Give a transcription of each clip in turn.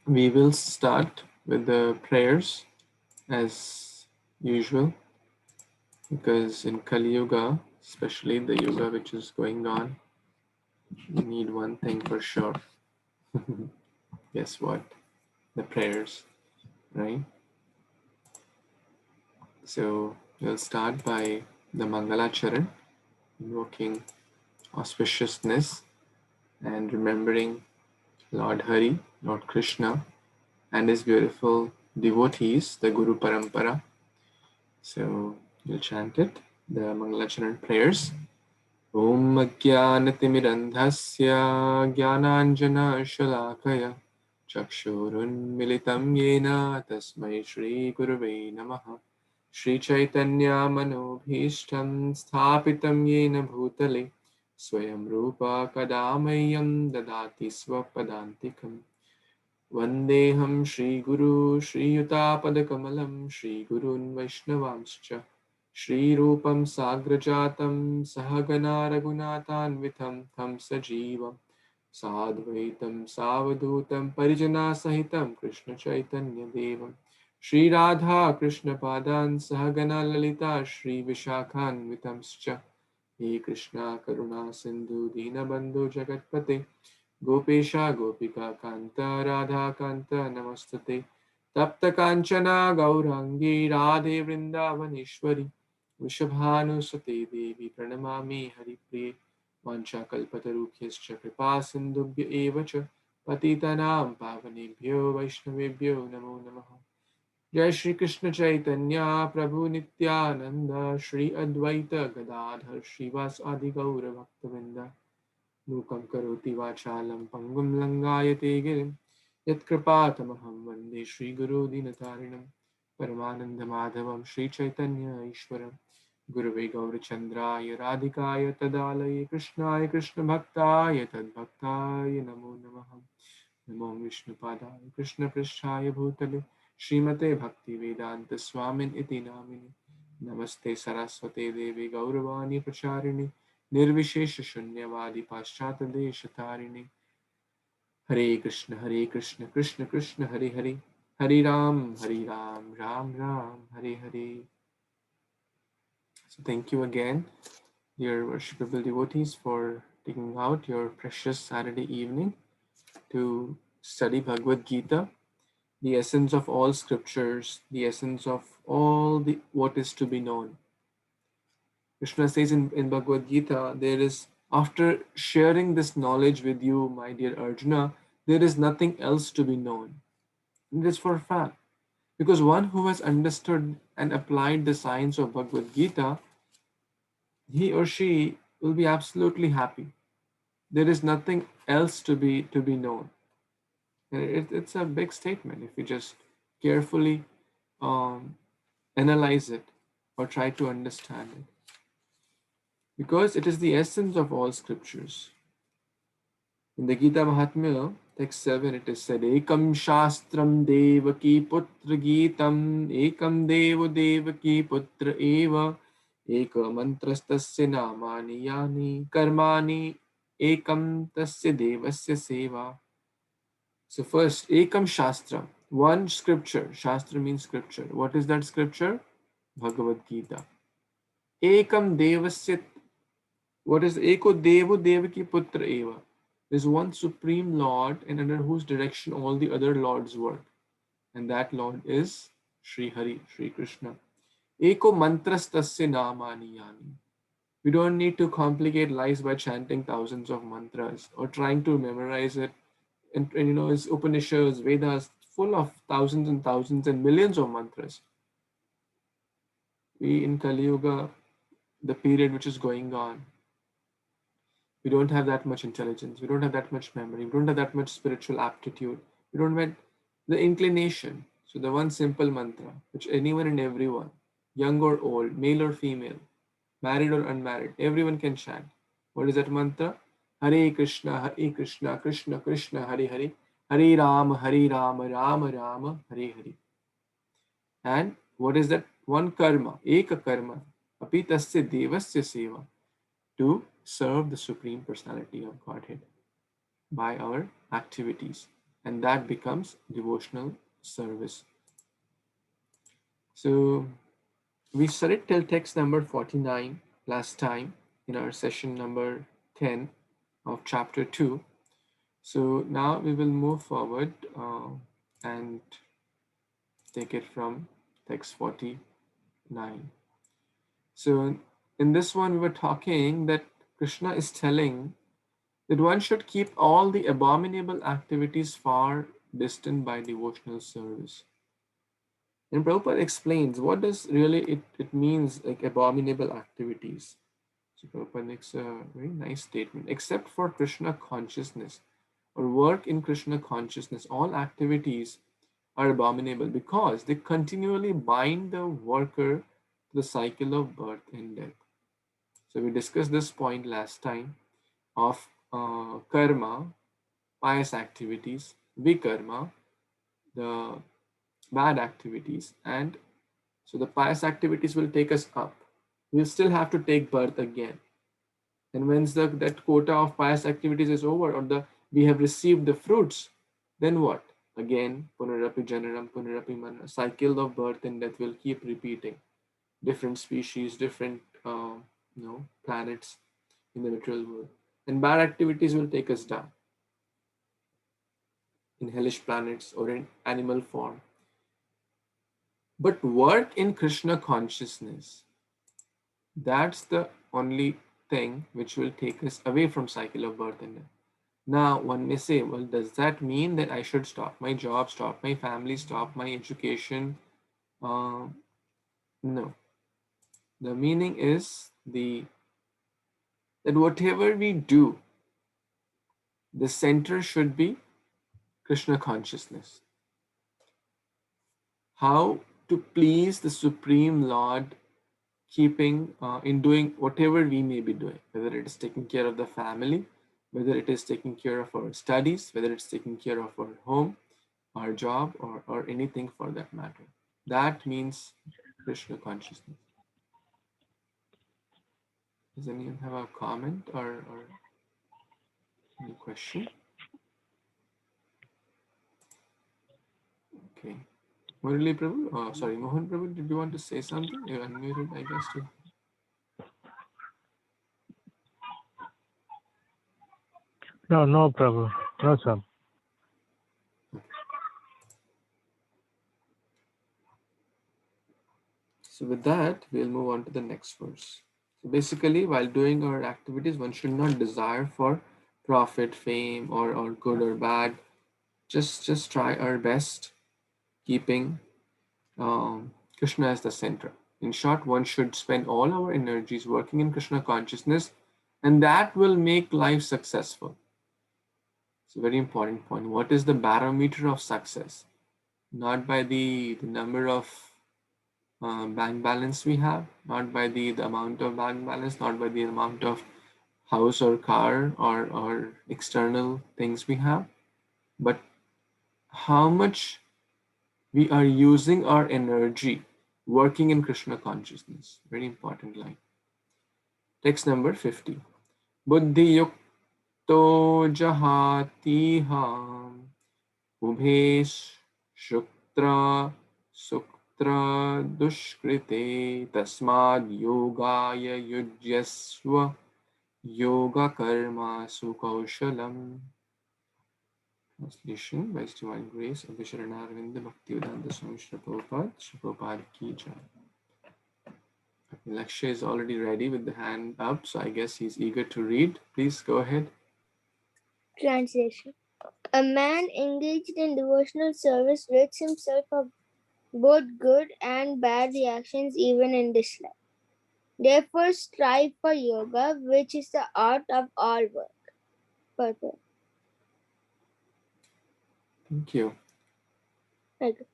We will start with the prayers as usual, because in Kali Yuga, especially the yuga which is going on, we need one thing for sure. Guess what? The prayers, right? So we'll start by the Mangala Charan, invoking auspiciousness and remembering Lord Hari, Lord Krishna, and his beautiful devotees, the Guru Parampara. So we'll chant it, the Mangalacharan prayers. Om Ajnanatimirandhasya Jnananjana Shalakaya Chakshurunmilitam Yena Tasmai Shri Gurave Namaha Shri Chaitanya Manobhishtam Sthapitam Yena Bhutale Swayam Rupa Kadamayam Dadati Swapadantikam Vandeham Shri Guru Shri Yutapadakamalam Shri Gurun Vaishnavamscha Shri Rupam Sagrajatam Sahagana Raghunathanvitham Tham Sajivam Sadvaitam Savadutam Parijana Sahitam Krishna Chaitanya Devam Shri Radha Krishna Padan Sahagana Lalita Shri Vishakhanvitamscha He Krishna Karuna Sindhu Dinabandhu Jagatpate Gopesha Gopika Kanta Radha Kanta Namastute Tapta Kanchana Gaurangi Radhe Vrindavaneshwari Vrishabhanusate Devi Pranamami Haripriye Vancha Kalpatarukhyascha Kripa Sindhubhya Evacha Patitanam Pavanebhyo Vaishnavebhyo Namo Namaha Jai Shri Krishna Chaitanya Prabhu Nityananda Shri Advaita Gadadhar Shivas Adi Gaura Bhaktavinda Mukam karoti vachalam pangum langayate girim Yatkripatamahamam vande Shri Guru Dinatarinam Paramananda Madhavam Shri Chaitanya Ishwaram Gurave Gaurachandraya Radhikaya Tadalaye Krishnaya Krishna Bhaktaya Tadbhaktaya Namo Namaham Namo Vishnupadaya Krishna Prishtaya Bhutale Srimate Bhakti Vedanta Swamin Iti Namini Namaste Saraswate Devi Gauravani Pracharini Nirvishesha Shunyavadi Paschata Deshatharini Hare Krishna Krishna Krishna Hare Hare Hare Ram Ram Ram Hare Hare. So thank you again, dear worshipable devotees, for taking out your precious Saturday evening to study Bhagavad Gita, the essence of all scriptures, the essence of all the what is to be known. Krishna says in Bhagavad Gita, there is, after sharing this knowledge with you, my dear Arjuna, there is nothing else to be known. And it is for a fact. Because one who has understood and applied the science of Bhagavad Gita, he or she will be absolutely happy. There is nothing else to be known. And it's a big statement if you just carefully um, analyze it or try to understand it. Because it is the essence of all scriptures. In the Gita Mahatmya, text 7, it is said, Ekam Shastram Devaki Putra Gitam, Ekam Devo Devaki Putra Eva, Eka Mantrastasya Namani Yani, Karmani, Ekam Tasya Devasya Seva. So first, Ekam Shastram, one scripture. Shastra means scripture. What is that scripture? Bhagavad Gita. Ekam Devasya, what is Eko Devo Devaki Putra Eva? There is one supreme Lord, and under whose direction all the other lords work. And that Lord is Sri Hari, Sri Krishna. Eko mantras tasya namani yani. We don't need to complicate lives by chanting thousands of mantras or trying to memorize it. And it's Upanishads, Vedas, full of thousands and thousands and millions of mantras. We in Kali Yuga, the period which is going on, we don't have that much intelligence, we don't have that much memory, we don't have that much spiritual aptitude, we don't have the inclination. So the one simple mantra which anyone and everyone, young or old, male or female, married or unmarried, everyone can chant. What is that mantra? Hare Krishna, Krishna Krishna, Hare Hare, Hare Rama, Rama Rama, Hare Hare. And what is that one karma? Eka karma, api tasya devasya seva, to serve the Supreme Personality of Godhead by our activities. and that becomes devotional service. So we studied till text number 49 last time in our session number 10 of chapter 2. So now we will move forward and take it from text 49. So in this one, we were talking that Krishna is telling that one should keep all the abominable activities far distant by devotional service. And Prabhupada explains what does really it means, like abominable activities. So Prabhupada makes a very nice statement. Except for Krishna consciousness or work in Krishna consciousness, all activities are abominable because they continually bind the worker to the cycle of birth and death. So we discussed this point last time of karma, pious activities, vikarma, the bad activities, and so the pious activities will take us up. We'll still have to take birth again. And once that quota of pious activities is over, or we have received the fruits, then what? Again, punarapi janaram, punarapi manna. Cycle of birth and death will keep repeating. Different species, different planets in the material world. And bad activities will take us down in hellish planets or in animal form. But work in Krishna consciousness, that's the only thing which will take us away from cycle of birth and death. Now, one may say, well, does that mean that I should stop my job, stop my family, stop my education? No. The meaning is that whatever we do, the center should be Krishna consciousness. How to please the Supreme Lord, keeping in doing whatever we may be doing, whether it is taking care of the family, whether it is taking care of our studies, whether it's taking care of our home, our job, or anything for that matter. That means Krishna consciousness. Does anyone have a comment or any question? Okay. Murali Prabhu, sorry, Mohan Prabhu, did you want to say something? You're unmuted, I guess, too. No, Prabhu. No, sir. Okay. So with that, we'll move on to the next verse. So basically, while doing our activities, one should not desire for profit, fame, or good or bad. Just try our best, keeping Krishna as the center. In short, one should spend all our energies working in Krishna consciousness, and that will make life successful. It's a very important point. What is the barometer of success? Not by the number of bank balance we have, not by the amount of bank balance, not by the amount of house or car or external things we have, but how much we are using our energy working in Krishna consciousness. Very important line. Text number 50. Buddhi yukto jahati ham ubhesh shuktra suktra dushkrite tasmad yogaya yujyasva yoga karma sukaushalam. Translation by His Divine Grace of Vishwaranaravinda Bhaktivedanta Swami Srila Prabhupada Ki Jai. Lakshya is already ready with the hand up, so I guess he's eager to read. Please go ahead. Translation. A man engaged in devotional service rids himself of both good and bad reactions even in this life. Therefore, strive for yoga, which is the art of all work. Further. Thank you. Okay.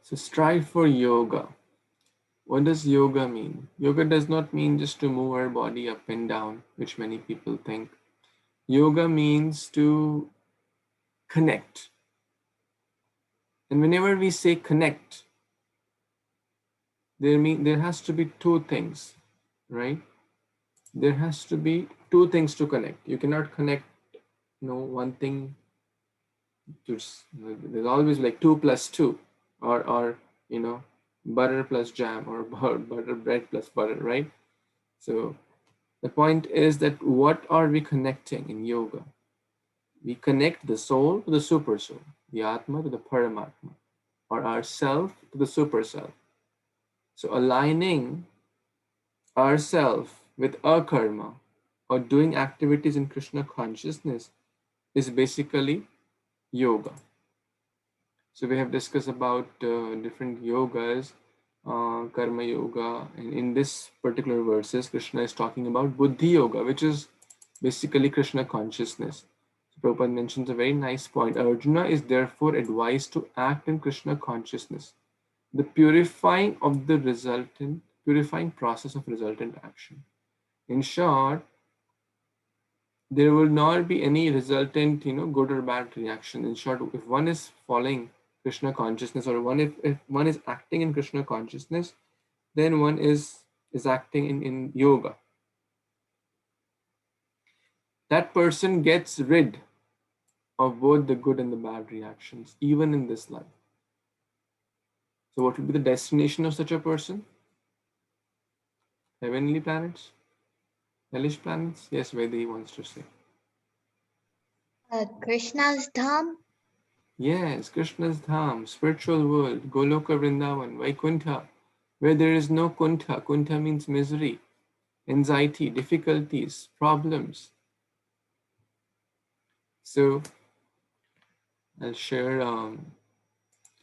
So strive for yoga. What does yoga mean? Yoga does not mean just to move our body up and down, which many people think. Yoga means to connect. And whenever we say connect, there has to be two things, right? There has to be two things to connect. You cannot connect one thing there's always like 2 plus 2, or butter plus jam, or butter bread plus butter, right? So the point is that what are we connecting in yoga? We connect the soul to the super soul, the Atma to the Paramatma, or ourself to the super self. So aligning ourself with our karma, or doing activities in Krishna consciousness, is basically yoga. So we have discussed about different yogas, karma yoga, and in this particular verses, Krishna is talking about buddhi yoga, which is basically Krishna consciousness. So Prabhupada mentions a very nice point. Arjuna is therefore advised to act in Krishna consciousness, the purifying process of resultant action. In short, there will not be any resultant, good or bad reaction. In short, if one is following Krishna consciousness, or if one is acting in Krishna consciousness, then one is acting in yoga. That person gets rid of both the good and the bad reactions, even in this life. So what will be the destination of such a person? Heavenly planets? Hellish planets? Yes, Vedi wants to say. Krishna's Dham. Yes, Krishna's Dham, spiritual world, Goloka Vrindavan, Vaikuntha, where there is no Kuntha. Kuntha means misery, anxiety, difficulties, problems. So I'll share an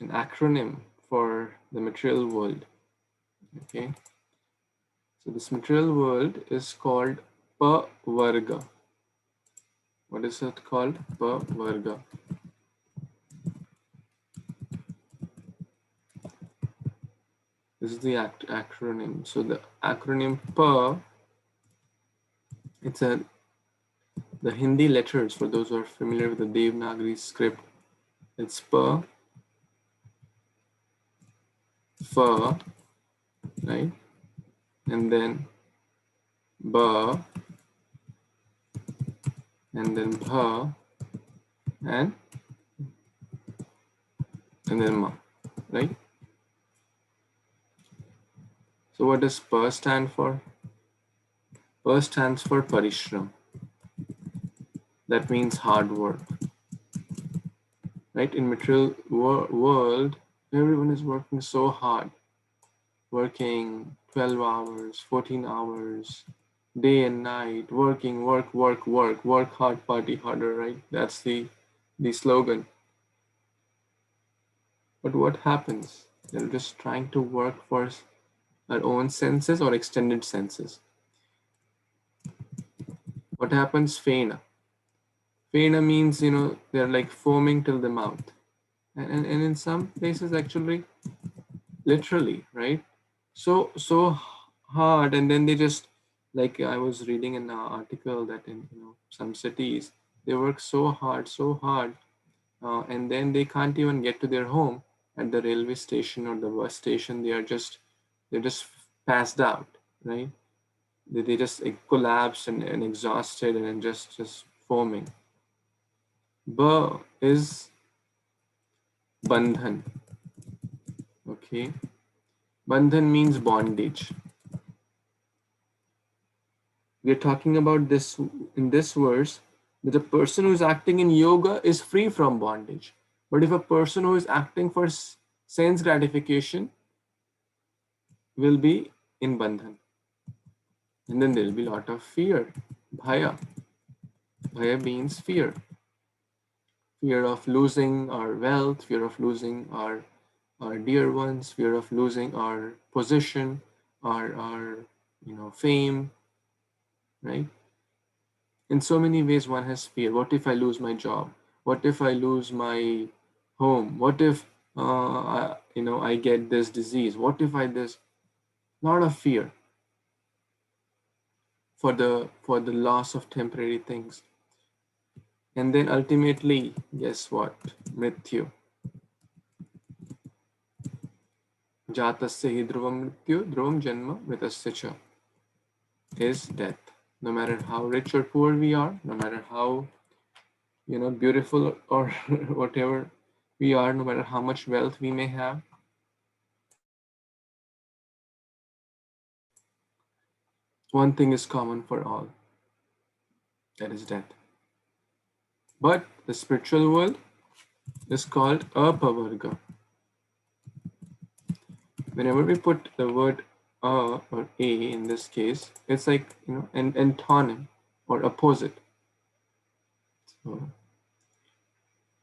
acronym for the material world. Okay, so this material world is called Pavarga. What is it called? Pavarga. This is the acronym. So the acronym Pa, it's the Hindi letters, for those who are familiar with the Devanagari script. It's Pa, Fa, right? And then Ba, and then Bha, and then Ma, right? So what does Pa stand for? Pa stands for Parishram. That means hard work, right? In material world, everyone is working so hard, working 12 hours, 14 hours, day and night, working, work hard, party harder, right? That's the slogan. But what happens? They're just trying to work for our own senses or extended senses. What happens? Fena. Fena means, they're like foaming till the mouth. And in some places, actually, literally, right? So hard. And then they just, like I was reading an article that in some cities, they work so hard, and then they can't even get to their home at the railway station or the bus station. They're just passed out, right? They just collapsed and exhausted and just foaming. Ba is bandhan. Okay, bandhan means bondage. We're talking about this in this verse, that a person who is acting in yoga is free from bondage. But if a person who is acting for sense gratification will be in bandhan, and then there will be a lot of fear. Bhaya. Bhaya means fear. Fear of losing our wealth, fear of losing our dear ones, fear of losing our position, our fame, right? In so many ways one has fear. What if I lose my job? What if I lose my home? What if I get this disease? What if I this? Lot of fear for the loss of temporary things. And then ultimately, guess what? Mrityu. Jatasya hi dhruvam mrityu, dhruvam janma mritasya cha, is death. No matter how rich or poor we are, no matter how beautiful or whatever we are, no matter how much wealth we may have, one thing is common for all, that is death. But the spiritual world is called apavarga. Whenever we put the word a or a in this case, it's like an antonym or opposite. So,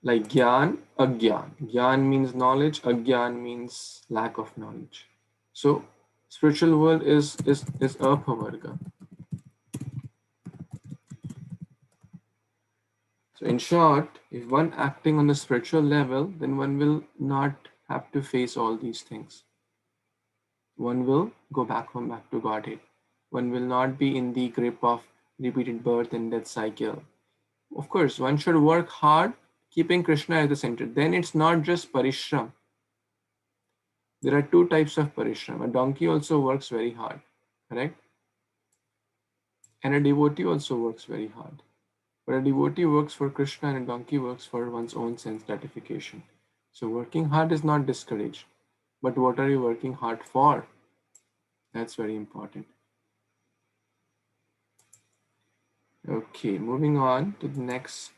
like gyan, agyan. Gyan means knowledge, agyan means lack of knowledge. So spiritual world is apavarga. So in short, if one acting on the spiritual level, then one will not have to face all these things. One will go back home, back to Godhead. One will not be in the grip of repeated birth and death cycle. Of course, one should work hard, keeping Krishna at the center. Then it's not just parishram. There are two types of parishram. A donkey also works very hard, correct? And a devotee also works very hard. But a devotee works for Krishna and a donkey works for one's own sense gratification. So working hard is not discouraged. But what are you working hard for? That's very important. Okay, moving on to the next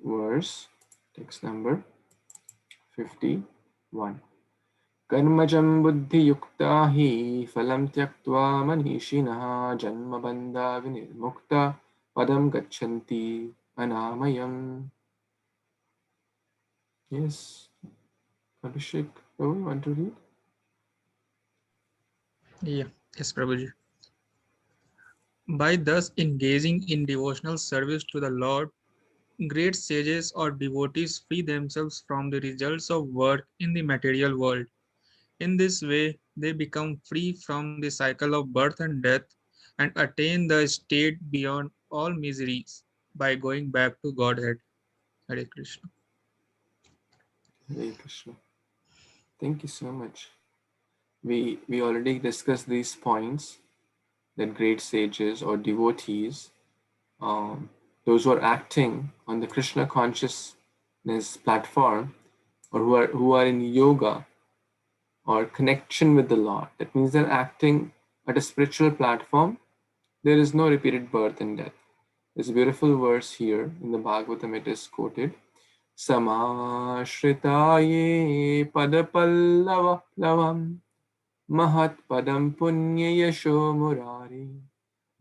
verse, text number 51. Karmajam buddhi yukta hi phalam tyaktva manishinaha janma bandha vinirmukta padam gachanti anamayam. Yes, Abhishek, you want to read? Yeah, yes, Prabhuji. By thus engaging in devotional service to the Lord, great sages or devotees free themselves from the results of work in the material world. In this way, they become free from the cycle of birth and death and attain the state beyond all miseries by going back to Godhead. Hare Krishna. Hare Krishna. Thank you so much. We already discussed these points that great sages or devotees, um, those who are acting on the Krishna consciousness platform, or who are in yoga or connection with the Lord. That means they're acting at a spiritual platform. There is no repeated birth and death. There's a beautiful verse here in the Bhagavatam. It is quoted. Samashritaye padapallava Mahat padam punya yasho murari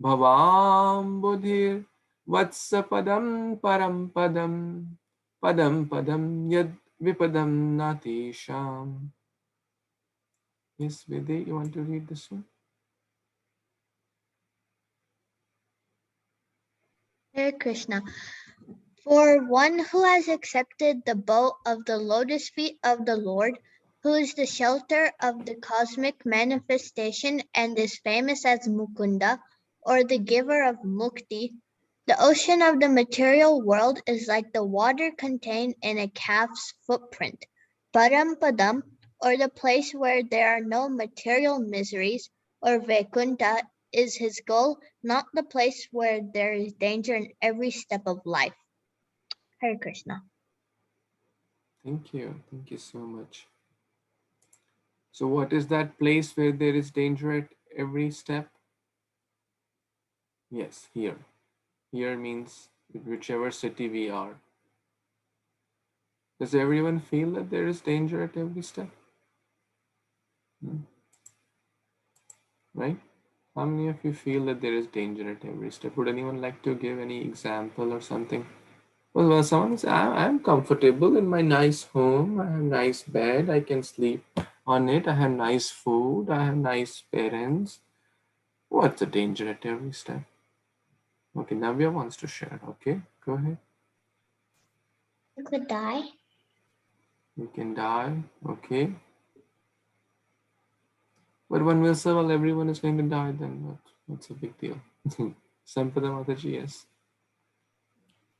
bhavam buddhir vatsa padam param padam yad vipadam natisham. Yes, Vede, you want to read this one? Hare Krishna. For one who has accepted the bow of the lotus feet of the Lord, who is the shelter of the cosmic manifestation and is famous as Mukunda, or the giver of Mukti, the ocean of the material world is like the water contained in a calf's footprint. Parampadam, or the place where there are no material miseries, or Vaikunta, is his goal, not the place where there is danger in every step of life. Hare Krishna. Thank you. Thank you so much. So, what is that place where there is danger at every step? Yes, here. Here means whichever city we are. Does everyone feel that there is danger at every step? Right? How many of you feel that there is danger at every step? Would anyone like to give any example or something? Well, someone says, I'm comfortable in my nice home. I have nice bed. I can sleep on it. I have nice food. I have nice parents. What's the danger at every step? Okay, Navya wants to share. Okay, go ahead. You could die. You can die. Okay. But one will say, well, everyone is going to die then. What's a big deal? Sampada Mataji, yes.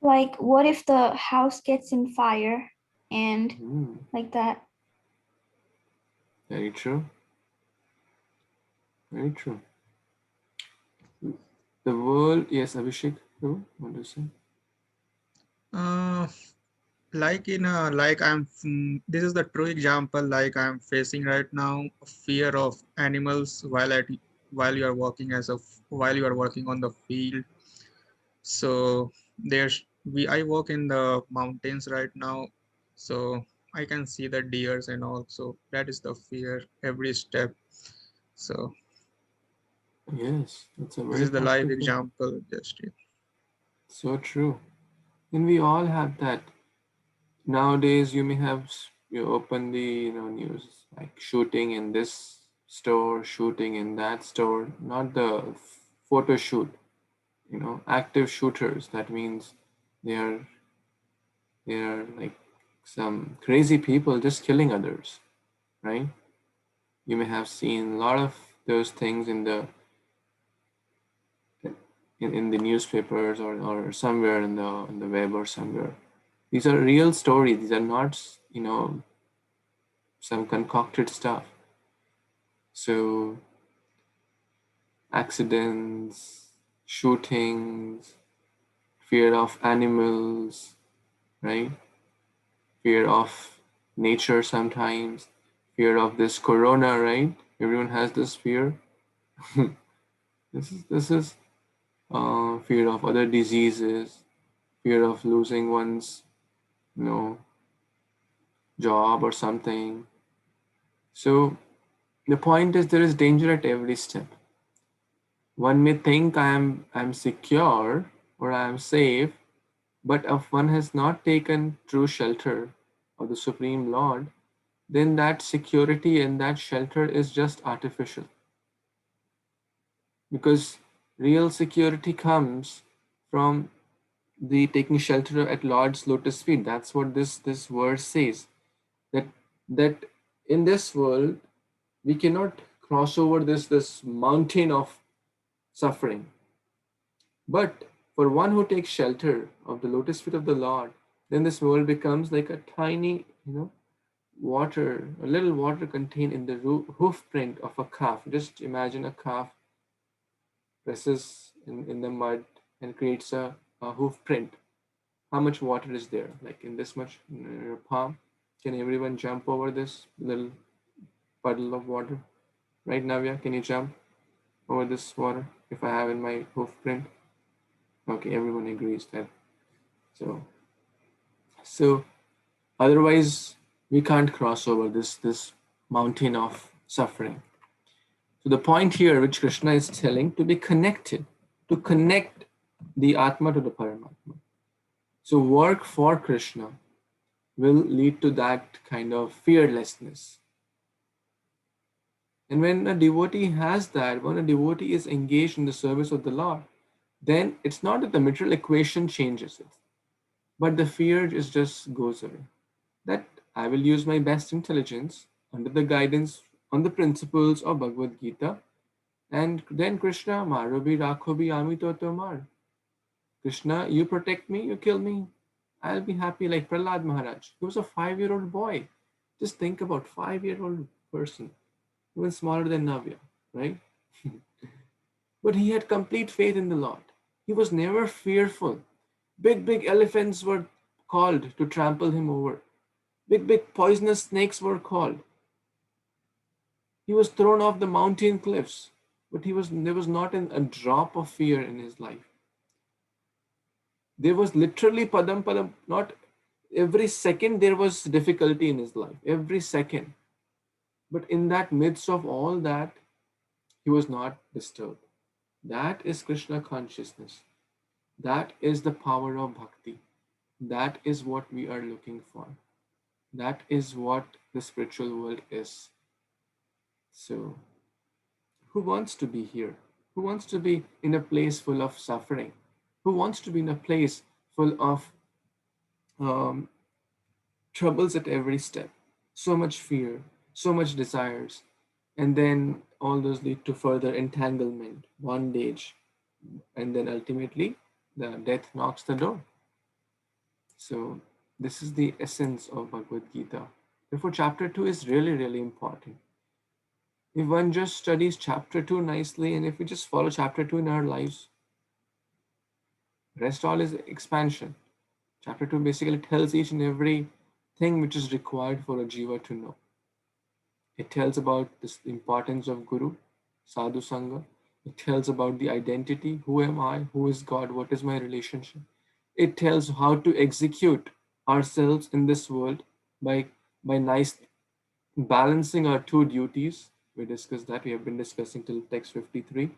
Like, what if the house gets in fire and like that? Very true. Very true. The world, yes, Abhishek, you want to say? Uh, like in a like this is the true example. Like I'm facing right now a fear of animals while you are walking while you are working on the field. So there's we I walk in the mountains right now, so I can see the deers and all. So that is the fear every step. So Yes, that's a this very is the live practical. example. Just So true. And we all have that. Nowadays, you may have you open the news like shooting in this store, shooting in that store. Not the photo shoot. Active shooters. That means they are they are like some crazy people just killing others, right? You may have seen a lot of those things in the newspapers or somewhere in the web or somewhere. These are real stories. These are not some concocted stuff. So accidents, shootings, fear of animals, right? Fear of nature sometimes, fear of this corona, right? Everyone has this fear. This is fear of other diseases, fear of losing one's you know job or something. So the point is there is danger at every step. One may think I'm secure or I am safe, but if one has not taken true shelter of the Supreme Lord, then that security and that shelter is just artificial. Because real security comes from the taking shelter at Lord's lotus feet. That's what this verse says. That that in this world we cannot cross over this mountain of suffering. But for one who takes shelter of the lotus feet of the Lord, then this world becomes like a tiny, water, a little water contained in the hoof print of a calf. Just imagine a calf presses in the mud and creates a hoof print. How much water is there? Like in this much in your palm? Can everyone jump over this little puddle of water? Right now, yeah, can you jump over this water if I have in my hoof print? Okay, everyone agrees that. So, so otherwise we can't cross over this mountain of suffering. So the point here, which Krishna is telling, to be connected, to connect the Atma to the Paramatma. So work for Krishna will lead to that kind of fearlessness. And when a devotee has that, when a devotee is engaged in the service of the Lord, then it's not that the material equation changes it, but the fear just goes away. That I will use my best intelligence under the guidance on the principles of Bhagavad Gita, and then Krishna, Marobi Rakhobi Ami Tomar. Krishna, you protect me, you kill me. I'll be happy like Prahlad Maharaj. He was a 5-year-old boy. Just think about 5-year-old person, even smaller than Navya, right? But he had complete faith in the Lord. He was never fearful. Big elephants were called to trample him over. Big poisonous snakes were called. He was thrown off the mountain cliffs, but there was not a drop of fear in his life. There was literally padam, not every second there was difficulty in his life, every second. But in that midst of all that, he was not disturbed. That is Krishna consciousness. That is the power of bhakti. That is what we are looking for. That is what the spiritual world is. So, who wants to be here? Who wants to be in a place full of suffering? Who wants to be in a place full of um, troubles at every step? So much fear, so much desires, and then all those lead to further entanglement, bondage, and then ultimately the death knocks the door. So this is the essence of Bhagavad Gita. Therefore, chapter 2 is really important. If one just studies chapter 2 nicely, and if we just follow chapter 2 in our lives, rest all is expansion. Chapter 2 basically tells each and every thing which is required for a jiva to know. It tells about the importance of Guru, Sadhu Sangha. It tells about the identity. Who am I? Who is God? What is my relationship? It tells how to execute ourselves in this world by nice balancing our two duties. We discussed that. We have been discussing till text 53.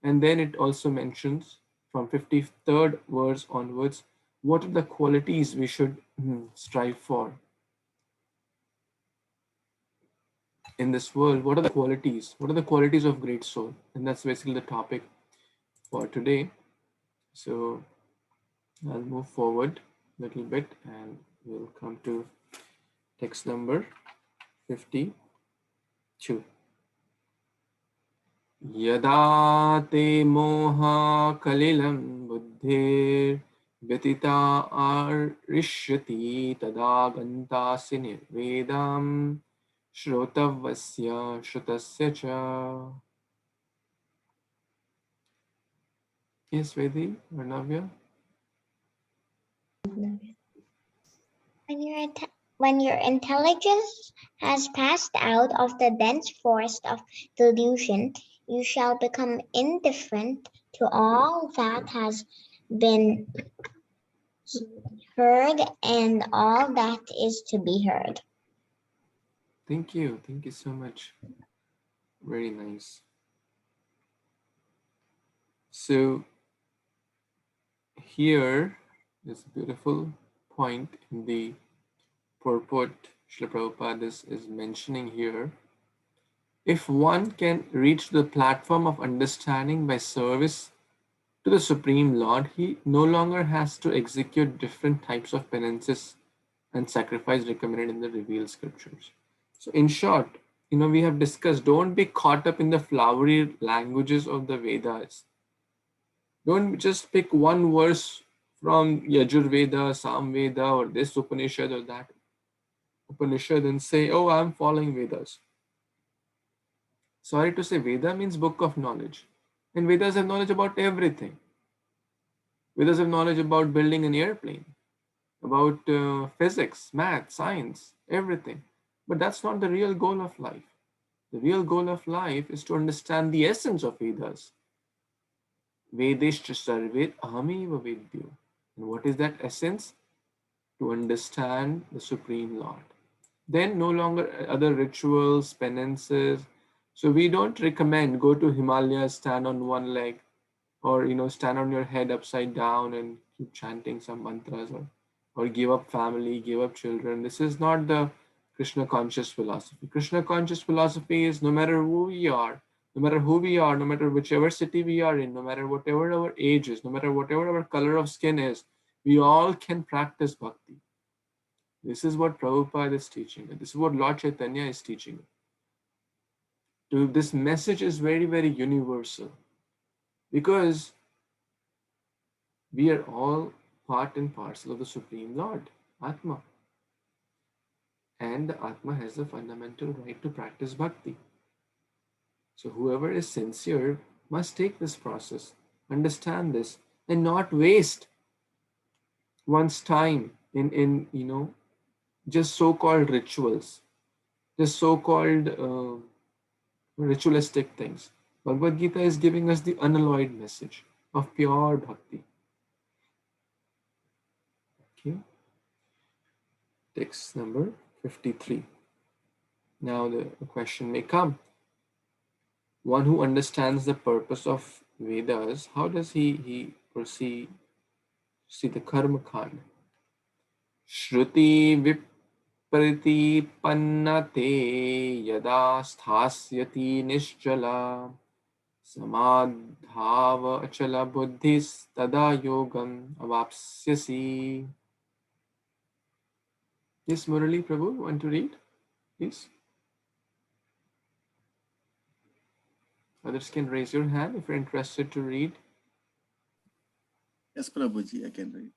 And then it also mentions from 53rd verse onwards what are the qualities we should strive for in this world. What are the qualities? What are the qualities of great soul? And that's basically the topic for today. So I'll move forward a little bit and we'll come to text number 52. Yada te moha kalilam buddhir vyatita arishyati tada gantasi nirvedam shrotavasya shrutasya cha. Yes, Vedi or Navya? When your intelligence has passed out of the dense forest of delusion, you shall become indifferent to all that has been heard and all that is to be heard. Thank you. Thank you so much. Very nice. So here is a beautiful point in the purport Srila Prabhupada is mentioning here. If one can reach the platform of understanding by service to the Supreme Lord, he no longer has to execute different types of penances and sacrifice recommended in the revealed scriptures. So in short, we have discussed, don't be caught up in the flowery languages of the Vedas. Don't just pick one verse from Yajur Veda, Sam Veda, or this Upanishad or that Upanishad and say, oh, I'm following Vedas. Sorry to say, Veda means book of knowledge. And Vedas have knowledge about everything. Vedas have knowledge about building an airplane, about physics, math, science, everything. But that's not the real goal of life. The real goal of life is to understand the essence of Vedas. Vedishcha sarvet ahamiva vedyo. And what is that essence? To understand the Supreme Lord. Then no longer other rituals, penances. So we don't recommend go to Himalayas, stand on one leg, or stand on your head upside down and keep chanting some mantras, or give up family, give up children. This is not the Krishna conscious philosophy. Krishna conscious philosophy is no matter who we are, no matter whichever city we are in, no matter whatever our age is, no matter whatever our color of skin is, we all can practice bhakti. This is what Prabhupada is teaching. This is what Lord Chaitanya is teaching. This message is very, very universal because we are all part and parcel of the Supreme Lord, Atma. And the Atma has the fundamental right to practice bhakti. So whoever is sincere must take this process, understand this, and not waste one's time in just so-called rituals, just so-called ritualistic things. Bhagavad Gita is giving us the unalloyed message of pure bhakti. Okay. Text number 53. Now the question may come. One who understands the purpose of Vedas, how does he proceed? See the Karma Kand. Shruti vipriti pannate yada sthasyati nischala samadhava achala buddhis tada yogam avapsyasi. Yes, Murali Prabhu, want to read? Please. Others can raise your hand if you're interested to read. Yes, Prabhuji, I can read.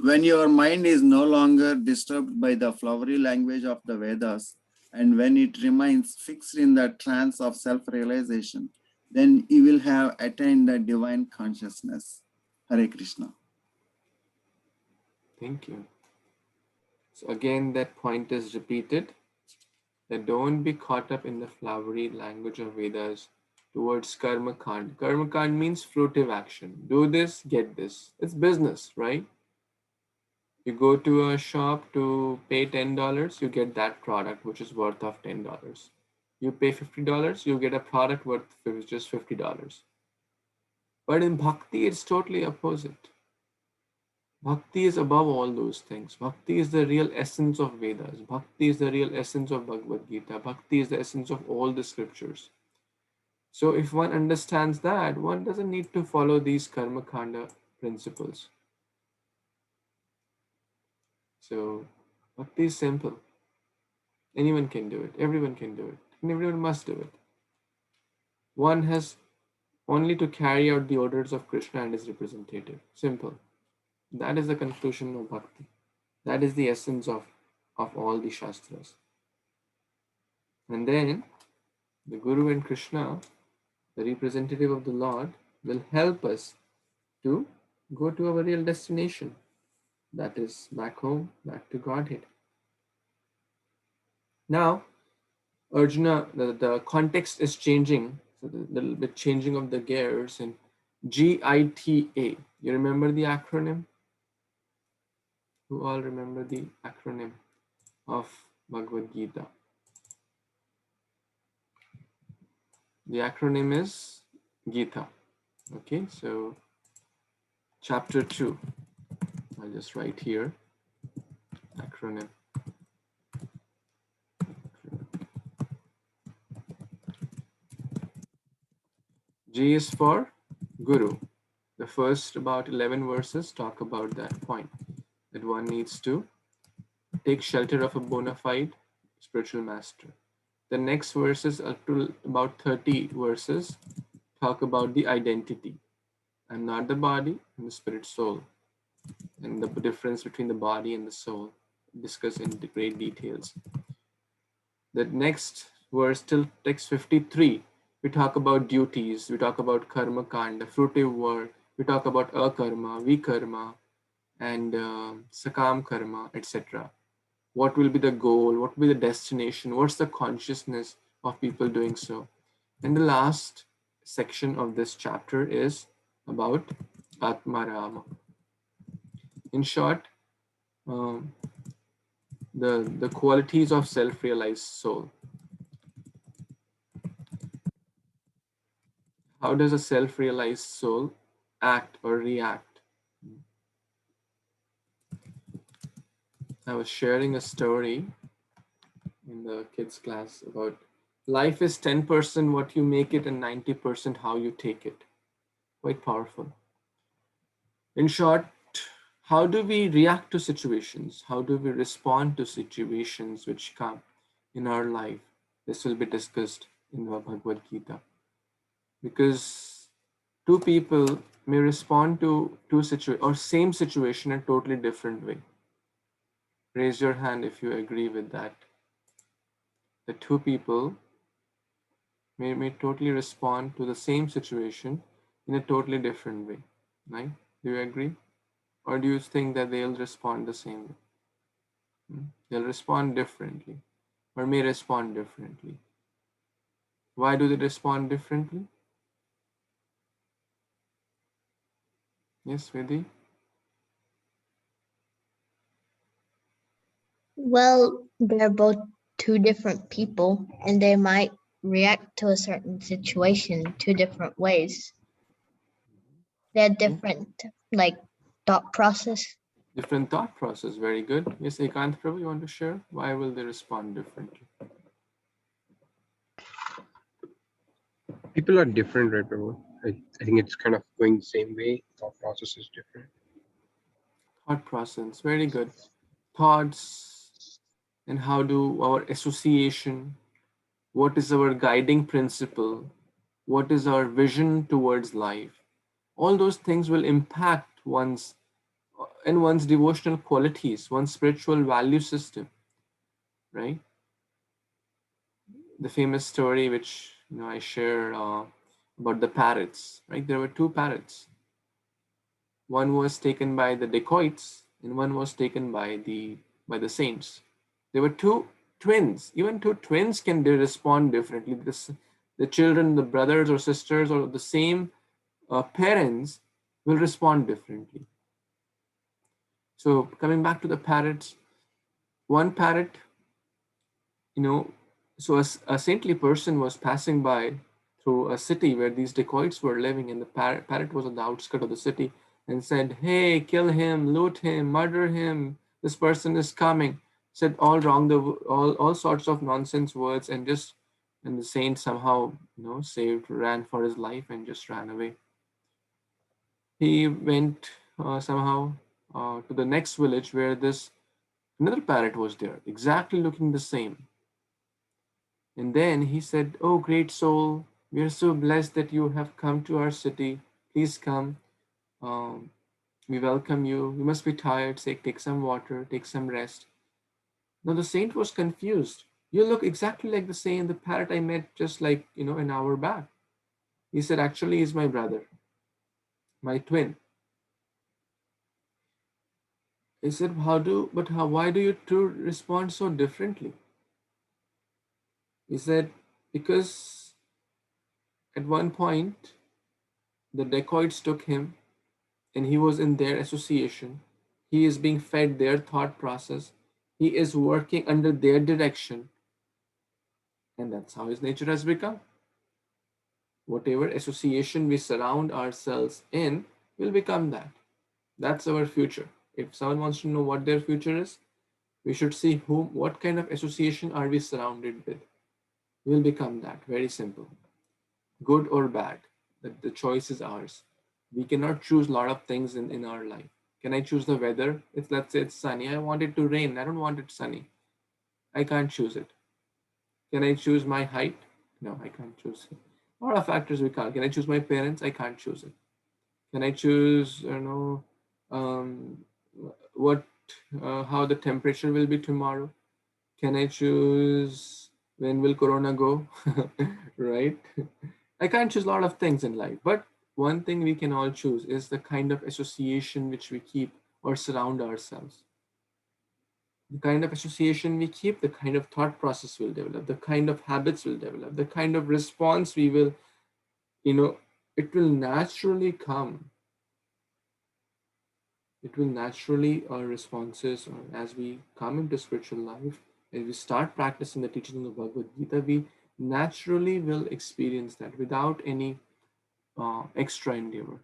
When your mind is no longer disturbed by the flowery language of the Vedas, and when it remains fixed in the trance of self-realization, then you will have attained the divine consciousness. Hare Krishna. Thank you. So again, that point is repeated, that don't be caught up in the flowery language of Vedas towards karma kand. Karma kand means fruitive action. Do this, get this. It's business, right? You go to a shop to pay $10, you get that product which is worth of $10. You pay $50, you get a product worth just $50. But in bhakti, it's totally opposite. Bhakti is above all those things. Bhakti is the real essence of Vedas. Bhakti is the real essence of Bhagavad Gita. Bhakti is the essence of all the scriptures. So if one understands that, one doesn't need to follow these karma kanda principles. So bhakti is simple. Anyone can do it. Everyone can do it. And everyone must do it. One has only to carry out the orders of Krishna and his representative. Simple. That is the conclusion of bhakti. That is the essence of all the shastras. And then the Guru and Krishna, the representative of the Lord, will help us to go to our real destination. That is back home, back to Godhead. Now, Arjuna, the context is changing, so the little bit changing of the gears in GITA. You remember the acronym? Who all remember the acronym of Bhagavad Gita? The acronym is Gita. Okay, so chapter 2. I'll just write here acronym. G is for Guru. The first about 11 verses talk about that point, that one needs to take shelter of a bona fide spiritual master. The next verses up to about 30 verses talk about the identity. I'm not the body, I'm the spirit soul. And the difference between the body and the soul, discussed in great details. The next verse till text 53, we talk about duties, we talk about karma kanda, fruitive work, we talk about akarma, vikarma, and sakam karma, etc. What will be the goal? What will be the destination? What's the consciousness of people doing so? And the last section of this chapter is about Atmarama. In short, the qualities of self-realized soul. How does a self-realized soul act or react? I was sharing a story in the kids class about life is 10% what you make it and 90% how you take it. Quite powerful. In short, how do we react to situations? How do we respond to situations which come in our life? This will be discussed in the Bhagavad Gita. Because two people may respond to same situation in a totally different way. Raise your hand if you agree with that. The two people may totally respond to the same situation in a totally different way. Right? Do you agree? Or do you think that they'll respond the same way? They'll respond differently or may respond differently. Why do they respond differently? Yes, Vidhi? Well, they're both two different people and they might react to a certain situation in two different ways. They have different thought process. Different thought process, very good. Yes, Ekant Prabhu, you want to share? Why will they respond differently? People are different, right, Prabhu? I think it's kind of going the same way. Thought process is different. Thought process, very good. Thoughts and how do our association, what is our guiding principle, what is our vision towards life, all those things will impact one's devotional qualities, one's spiritual value system, right? The famous story which I share about the parrots, right? There were two parrots. One was taken by the dacoits and one was taken by the saints. There were two twins. Even two twins can respond differently. The children, the brothers or sisters, or the same parents will respond differently. So coming back to the parrots, one parrot, so a saintly person was passing by through a city where these dacoits were living, and the parrot was on the outskirts of the city and said, "Hey, kill him, loot him, murder him. This person is coming." Said all wrong, all sorts of nonsense words, and the saint somehow ran for his life and just ran away. He went somehow to the next village where this another parrot was there, exactly looking the same. And then he said, "Oh, great soul, we are so blessed that you have come to our city. Please come. Um, we welcome you. You must be tired. Say, take some water, take some rest." Now the saint was confused. "You look exactly like the parrot I met just like, an hour back." He said, "Actually, he's my brother, my twin." He said, why do you two respond so differently?" He said, "Because at one point, the dacoits took him and he was in their association. He is being fed their thought process. He is working under their direction. And that's how his nature has become. Whatever association we surround ourselves in will become that. That's our future. If someone wants to know what their future is, we should see what kind of association are we surrounded with. We'll become that. Very simple. Good or bad, the choice is ours. We cannot choose a lot of things in our life. Can I choose the weather? Let's say it's sunny. I want it to rain. I don't want it sunny. I can't choose it. Can I choose my height? No, I can't choose it. A lot of factors we can't. Can I choose my parents? I can't choose it. Can I choose, um, what, how the temperature will be tomorrow? Can I choose when will Corona go? Right? I can't choose a lot of things in life, but one thing we can all choose is the kind of association which we keep or surround ourselves. The kind of association we keep, the kind of thought process will develop, the kind of habits will develop, the kind of response we will, it will naturally come. It will naturally, our responses, or as we come into spiritual life, as we start practicing the teachings of Bhagavad Gita, we naturally will experience that without any extra endeavor.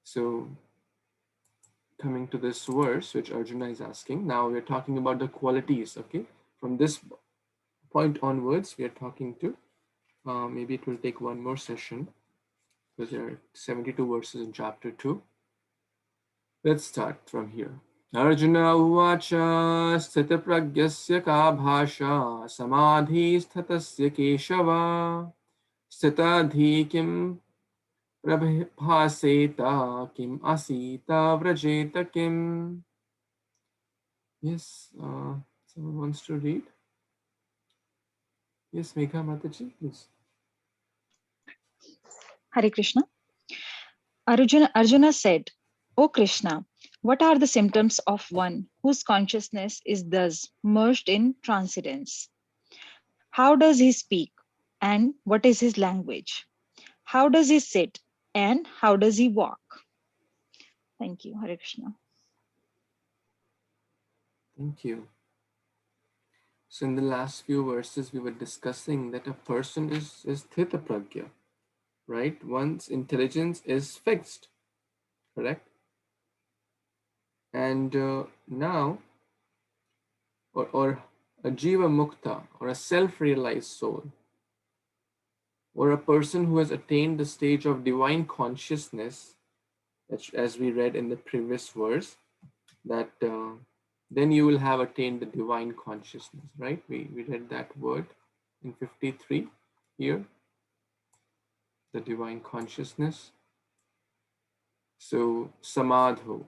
So, coming to this verse, which Arjuna is asking, now we're talking about the qualities, okay? From this point onwards, we are talking to, maybe it will take one more session because there are 72 verses in chapter 2. Let's start from here. Arjuna uvacha sthitapragyasya ka bhasha samadhistatasya keshava sthitadhi kim prabhaseta kim asita vrajeta kim. Yes, someone wants to read? Yes, Megha Mataji, please. Hare Krishna. Arjuna said, "O Krishna, what are the symptoms of one whose consciousness is thus merged in transcendence? How does he speak, and what is his language? How does he sit, and how does he walk?" Thank you, Hare Krishna. Thank you. So in the last few verses, we were discussing that a person is sthita pragya, right? One's intelligence is fixed, correct? And now, or a jiva mukta, or a self-realized soul, or a person who has attained the stage of divine consciousness, as we read in the previous verse, that then you will have attained the divine consciousness, right? We read that word in 53 here, the divine consciousness. So samadho,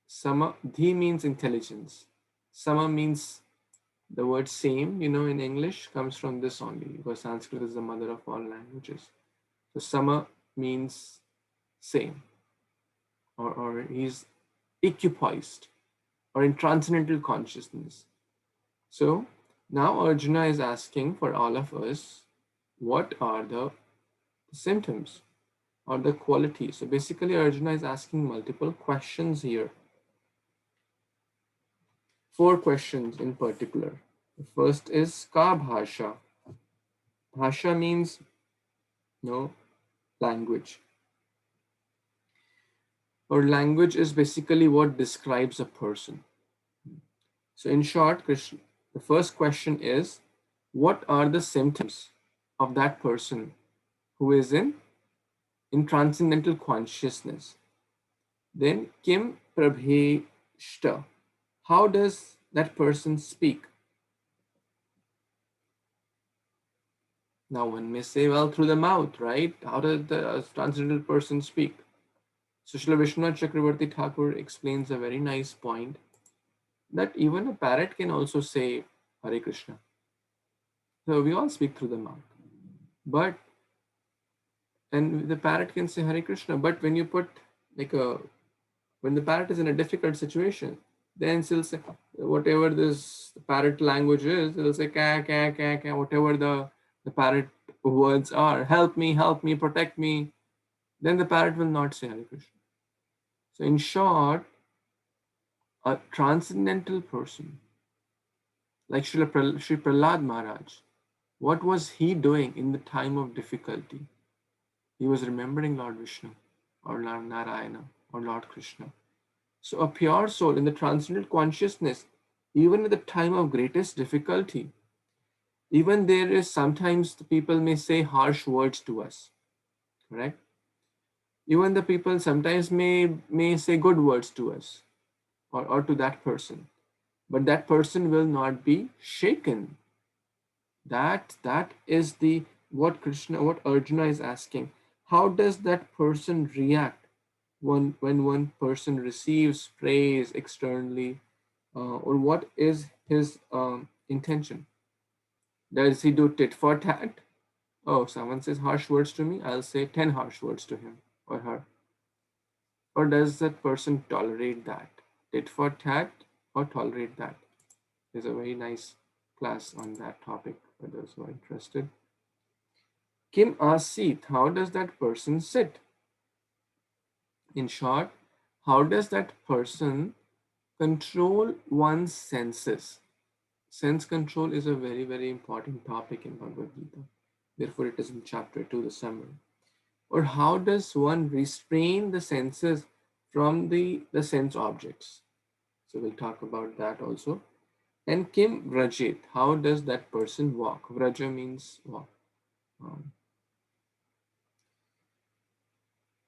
samadhi means intelligence. Sama means the word same, in English comes from this only because Sanskrit is the mother of all languages. So sama means same, or he's equipoised or in transcendental consciousness. So now Arjuna is asking for all of us, what are the symptoms or the qualities? So basically Arjuna is asking multiple questions here. 4 questions in particular. The first is Ka Bhasha. Bhasha means language. Or language is basically what describes a person. So in short, Krishna, the first question is, what are the symptoms of that person who is in transcendental consciousness? Then Kim Prabheshta. How does that person speak? Now one may say, well, through the mouth, right? How does the transcendental person speak? So Srila Vishwanath Chakravarti Thakur explains a very nice point that even a parrot can also say Hare Krishna. So we all speak through the mouth. And the parrot can say Hare Krishna, but when you put when the parrot is in a difficult situation, then it'll say whatever this parrot language is, it'll say ka ka ka ka, whatever the parrot words are, help me, protect me. Then the parrot will not say Hare Krishna. So in short, a transcendental person like Sri Prahlad Maharaj, what was he doing in the time of difficulty? He was remembering Lord Vishnu or Lord Narayana or Lord Krishna. So a pure soul in the transcendental consciousness, even at the time of greatest difficulty, even there is sometimes the people may say harsh words to us, correct? Even the people sometimes may say good words to us or to that person, but that person will not be shaken. That is what Arjuna is asking. How does that person react when one person receives praise externally, or what is his intention? Does he do tit for tat? Oh, someone says harsh words to me, I'll say 10 harsh words to him or her. Or does that person tolerate that? Tit for tat or tolerate that? There's a very nice class on that topic for those who are interested. Kim Asit, how does that person sit? In short, how does that person control one's senses? Sense control is a very, very important topic in Bhagavad Gita. Therefore, it is in chapter 2, the summary. Or how does one restrain the senses from the sense objects? So we'll talk about that also. And Kim Vrajit, how does that person walk? Vraja means walk.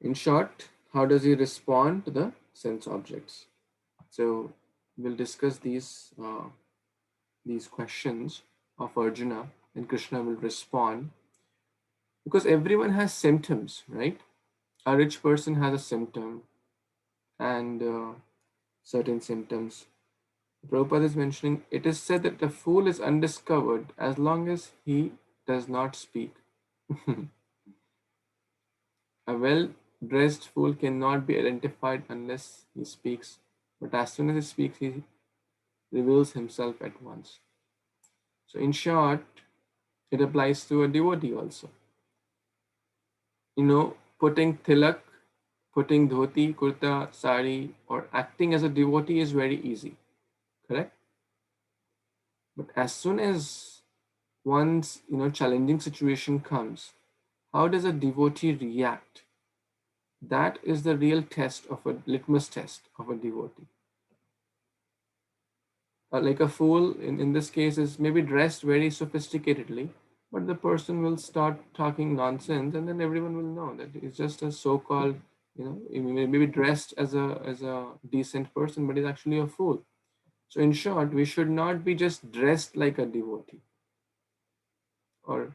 In short, how does he respond to the sense objects? So we'll discuss these questions of Arjuna, and Krishna will respond, because everyone has symptoms, right? A rich person has a symptom and certain symptoms. Prabhupada is mentioning, it is said that the fool is undiscovered as long as he does not speak. A well-dressed fool cannot be identified unless he speaks, but as soon as he speaks, he reveals himself at once. So in short, it applies to a devotee also. Putting tilak, putting dhoti, kurta, sari, or acting as a devotee is very easy, correct? But as soon as one's challenging situation comes, how does a devotee react? That is the real test of a litmus test of a devotee. Like a fool in this case is maybe dressed very sophisticatedly, but the person will start talking nonsense, and then everyone will know that it's just a so-called, maybe dressed as a decent person, but is actually a fool. So in short, we should not be just dressed like a devotee, or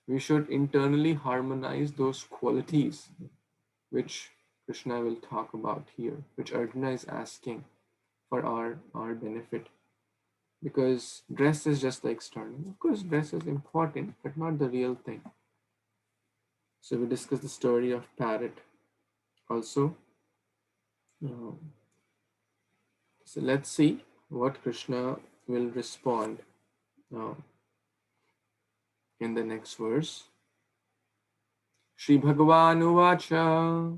we should internally harmonize those qualities which Krishna will talk about here, which Arjuna is asking for our benefit. Because dress is just the external. Of course, dress is important, but not the real thing. So we discussed the story of parrot also. So let's see what Krishna will respond in the next verse. Shri Bhagavan Uvacha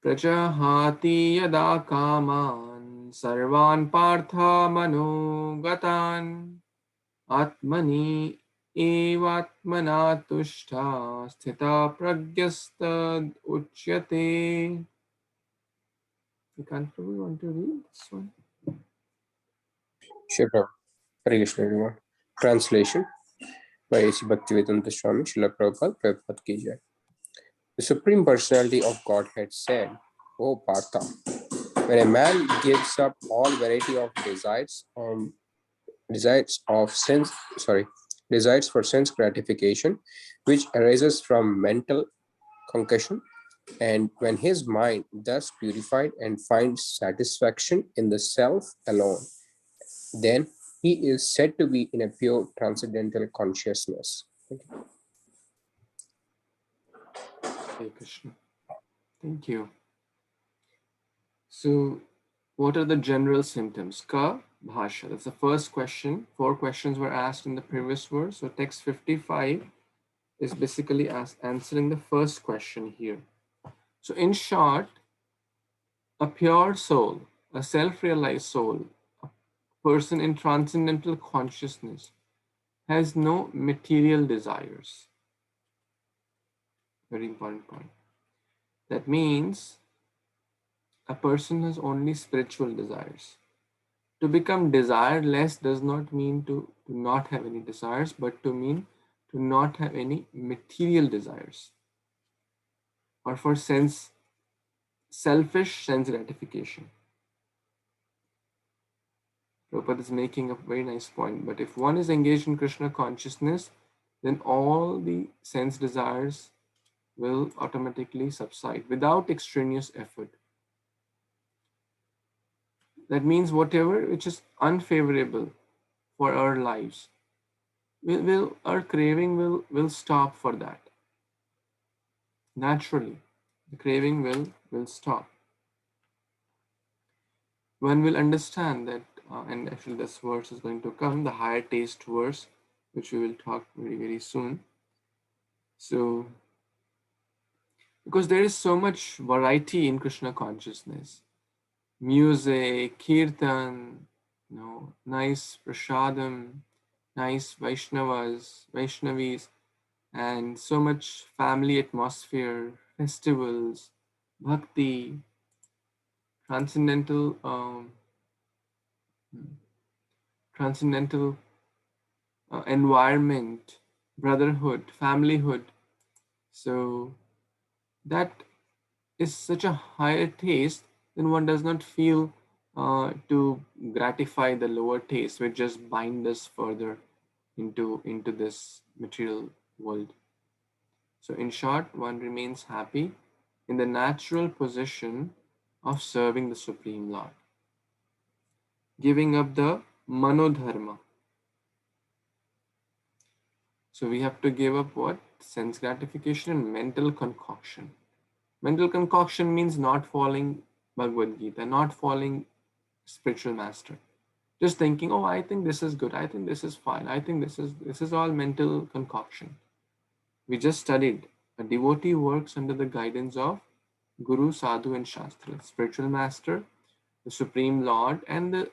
Prajahati yada kaman sarvan partha manogatan atmani evatmana tushta sthita pragyastad uchyate. You can't probably want to read this one. Sure, Prabhu. Hare Krishna, everyone. Translation by A.C. Bhaktivedanta Swami Srila Prabhupada, Prabhupada Ki Jai. The Supreme Personality of Godhead said, O Partha, when a man gives up all variety of desires for sense gratification, which arises from mental concussion, and when his mind thus purified and finds satisfaction in the self alone, then he is said to be in a pure transcendental consciousness. Hare Krishna. Thank you. So, what are the general symptoms? Ka Bhasha. That's the first question. 4 questions were asked in the previous verse. So, text 55 is basically answering the first question here. So, in short, a pure soul, a self-realized soul, a person in transcendental consciousness has no material desires. Very important point. That means a person has only spiritual desires. To become desireless does not mean to not have any desires, but to mean to not have any material desires or for selfish sense gratification. Prabhupada is making a very nice point. But if one is engaged in Krishna consciousness, then all the sense desires will automatically subside without extraneous effort. That means whatever which is unfavorable for our lives, our craving will stop for that. Naturally, the craving will stop. One will understand that, and actually this verse is going to come, the higher taste verse, which we will talk very, very soon. So, because there is so much variety in Krishna consciousness, music, kirtan, nice prasadam, nice Vaishnavis, and so much family atmosphere, festivals, bhakti, transcendental environment, brotherhood, familyhood. So that is such a higher taste, then one does not feel to gratify the lower taste, which just bind us further into this material world. So in short, one remains happy in the natural position of serving the Supreme Lord, giving up the manodharma. So we have to give up what? Sense gratification and mental concoction. Mental concoction means not following Bhagavad Gita, not following spiritual master. Just thinking, oh, I think this is good, I think this is fine, I think this is all mental concoction. We just studied a devotee works under the guidance of Guru, Sadhu, and Shastra, spiritual master, the Supreme Lord, and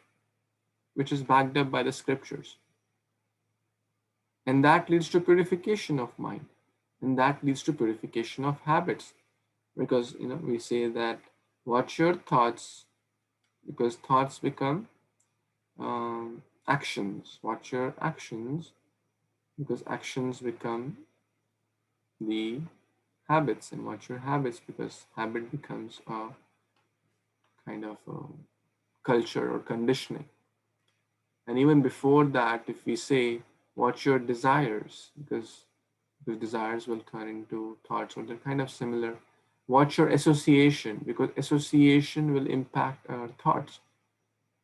which is backed up by the scriptures. And that leads to purification of mind, and that leads to purification of habits. Because we say that watch your thoughts, because thoughts become actions. Watch your actions, because actions become the habits, and watch your habits, because habit becomes a kind of culture or conditioning. And even before that, if we say watch your desires, because desires will turn into thoughts, or they're kind of similar. Watch your association, because association will impact our thoughts.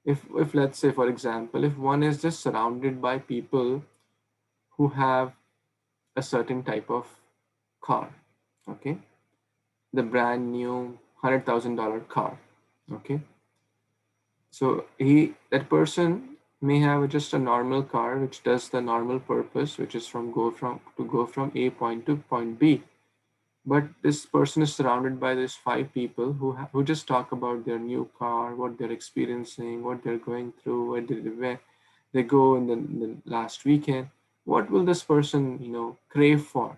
If let's say, for example, if one is just surrounded by people who have a certain type of car, okay, the brand new $100,000 car, okay, So that person may have just a normal car which does the normal purpose, which is go from A point to point B. But this person is surrounded by these 5 people who just talk about their new car, what they're experiencing, what they're going through, where they go in the last weekend. What will this person, crave for?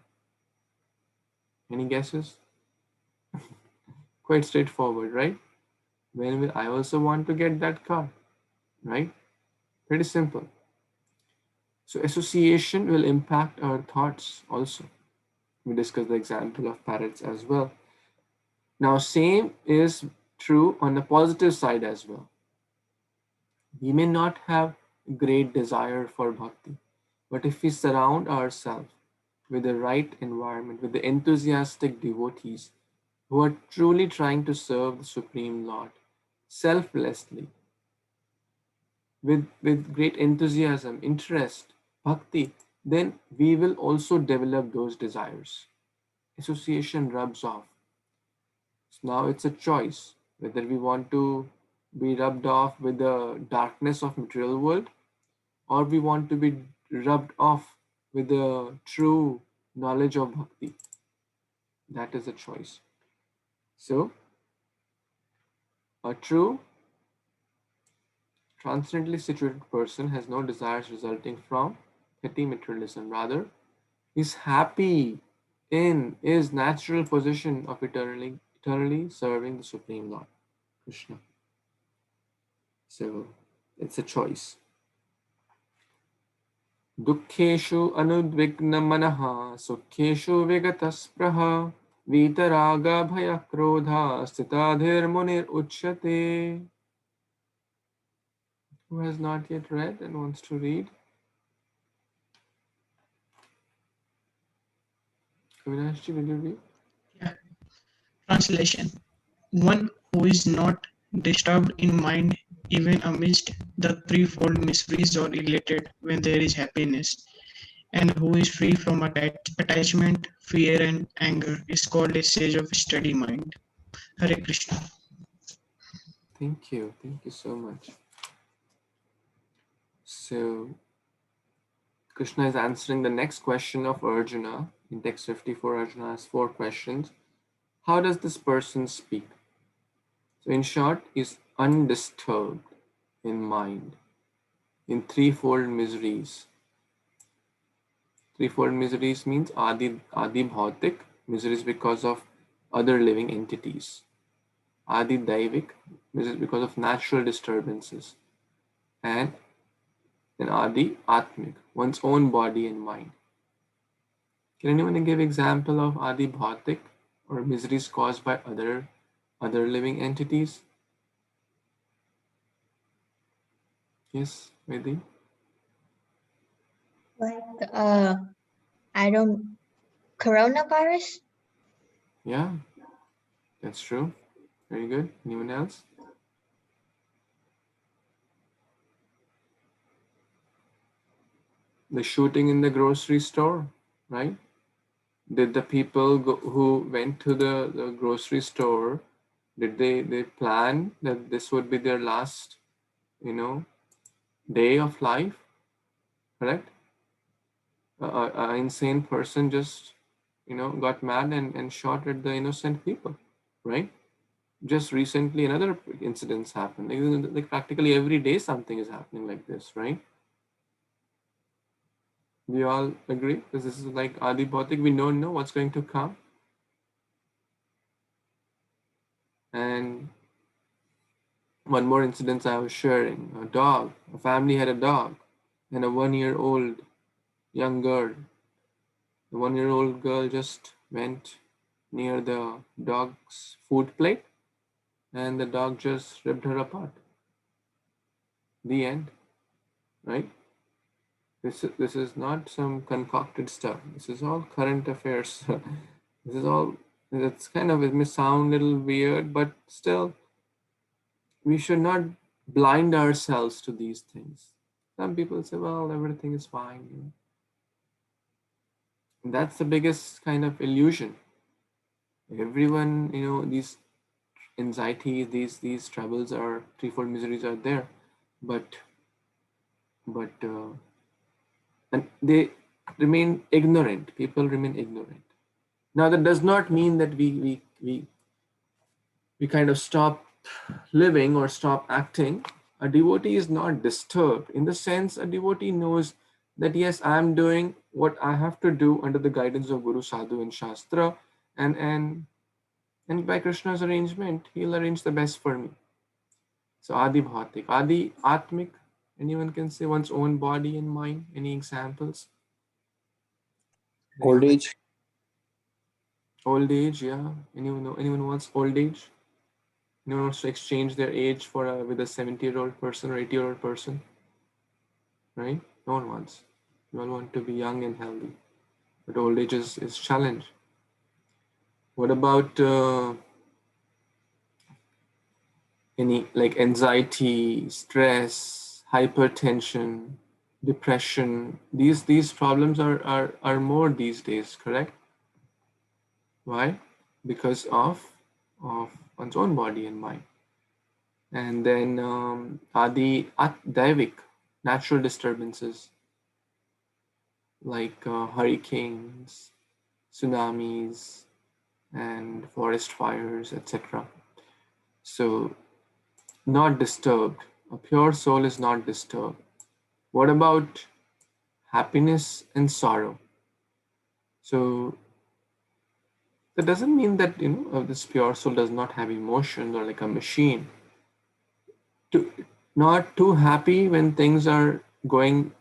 Any guesses? Quite straightforward, right? When will I also want to get that car, right? Pretty simple. So association will impact our thoughts also. We discussed the example of parrots as well. Now, same is true on the positive side as well. We may not have great desire for bhakti, but if we surround ourselves with the right environment, with the enthusiastic devotees who are truly trying to serve the Supreme Lord selflessly, with great enthusiasm, interest, bhakti, then we will also develop those desires. Association rubs off. So now it's a choice whether we want to be rubbed off with the darkness of material world, or we want to be rubbed off with the true knowledge of bhakti. That is a choice. So a true transcendently situated person has no desires resulting from petty materialism. Rather, he's happy in his natural position of eternally serving the Supreme Lord, Krishna. So it's a choice. दुःखेषु अनुद्विग्नमनः सुखेषु विगतस्पृह वीतरागभयक्रोधा स्थिताधिर्मुनिरुच्यते. Who has not yet read and wants to read? Avinashji, will you read? Yeah. Translation. One who is not disturbed in mind even amidst the threefold miseries or elated when there is happiness, and who is free from attachment, fear, and anger is called a sage of steady mind. Hare Krishna. Thank you so much. So Krishna is answering the next question of Arjuna. In text 54, Arjuna has 4 questions. How does this person speak? So in short, is undisturbed in mind, in threefold miseries. Threefold miseries means adi bhautik, miseries because of other living entities. Adi daivik, miseries because of natural disturbances. And then adi atmik, one's own body and mind. Can anyone give example of adi bhautik or miseries caused by other living entities? Yes, Vedi? Like coronavirus? Yeah, that's true. Very good. Anyone else? The shooting in the grocery store, right? Did the people who went to the grocery store, did they plan that this would be their last, day of life? Correct? An insane person just, got mad and shot at the innocent people, right? Just recently, another incidents happened. Like practically every day, something is happening like this, right? We all agree because this is like Adi Bhautik. We don't know what's going to come. And one more incident I was sharing. A family had a dog and a 1-year-old young girl. The 1-year-old girl just went near the dog's food plate and the dog just ripped her apart. The end, right? This is not some concocted stuff. This is all current affairs. This is all, it's kind of, it may sound a little weird, but still, we should not blind ourselves to these things. Some people say, well, everything is fine. And that's the biggest kind of illusion. Everyone, these anxiety, these troubles are threefold miseries are there, but and they remain ignorant. People remain ignorant. Now that does not mean that we kind of stop living or stop acting. A devotee is not disturbed. In the sense, a devotee knows that yes, I am doing what I have to do under the guidance of Guru, Sadhu, and Shastra, and by Krishna's arrangement, he'll arrange the best for me. So Adi Bhautik, Adi Atmik, anyone can say one's own body and mind. Any examples? Old age. Old age, yeah. Anyone wants old age? Anyone wants to exchange their age for with a 70-year-old person or 80-year-old person? Right? No one wants. We all want to be young and healthy. But old age is challenge. What about any like anxiety, stress, hypertension, depression? These problems are more these days, correct? Why? Because of one's own body and mind. And then Adi Daivik, natural disturbances like hurricanes, tsunamis, and forest fires, etc. So, not disturbed. A pure soul is not disturbed. What about happiness and sorrow? So, that doesn't mean that this pure soul does not have emotions or like a machine. Not too happy when things are going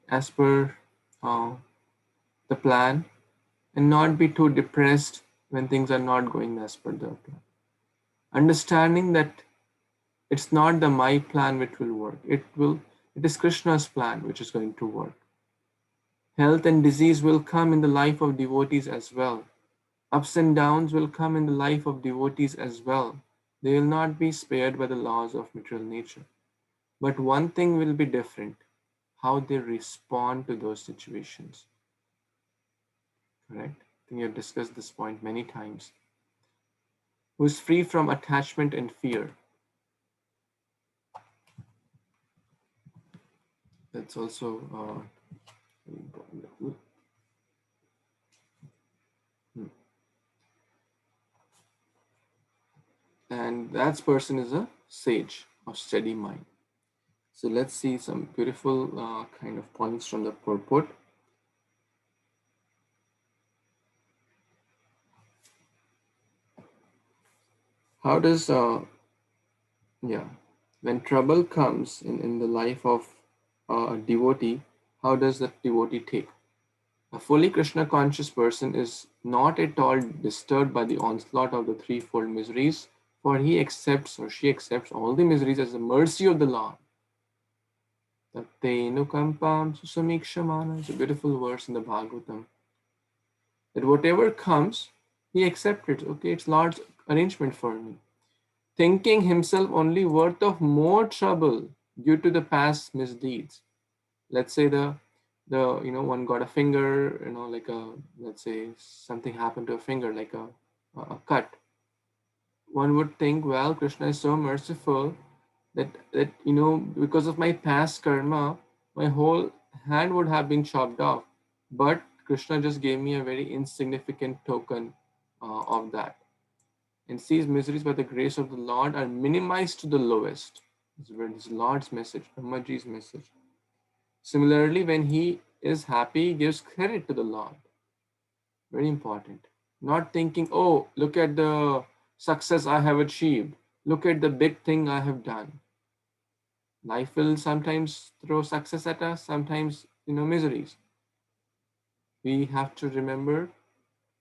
as per the plan, and not be too depressed when things are not going as per the plan. Understanding that it's not the my plan which will work. It is Krishna's plan which is going to work. Health and disease will come in the life of devotees as well. Ups and downs will come in the life of devotees as well. They will not be spared by the laws of material nature. But one thing will be different, how they respond to those situations. Correct? I think we have discussed this point many times. Who is free from attachment and fear. That's also very important. And that person is a sage of steady mind. So let's see some beautiful kind of points from the purport. How does when trouble comes in the life of a devotee, how does that devotee take? A fully Krishna conscious person is not at all disturbed by the onslaught of the threefold miseries, for he accepts or she accepts all the miseries as the mercy of the Lord. Tattenu susamikshamana is a beautiful verse in the Bhagavatam. That whatever comes, he accepts it. Okay, it's Lord's arrangement for me. Thinking himself only worth of more trouble due to the past misdeeds. Let's say the one got a finger, like let's say something happened to a finger, like a cut. One would think, well, Krishna is so merciful that because of my past karma, my whole hand would have been chopped off, but Krishna just gave me a very insignificant token of that, and sees miseries by the grace of the Lord are minimized to the lowest. This is Lord's message, Brahmaji's message. Similarly, when he is happy, he gives credit to the Lord. Very important. Not thinking, oh, look at the success I have achieved. Look at the big thing I have done. Life will sometimes throw success at us, sometimes, miseries. We have to remember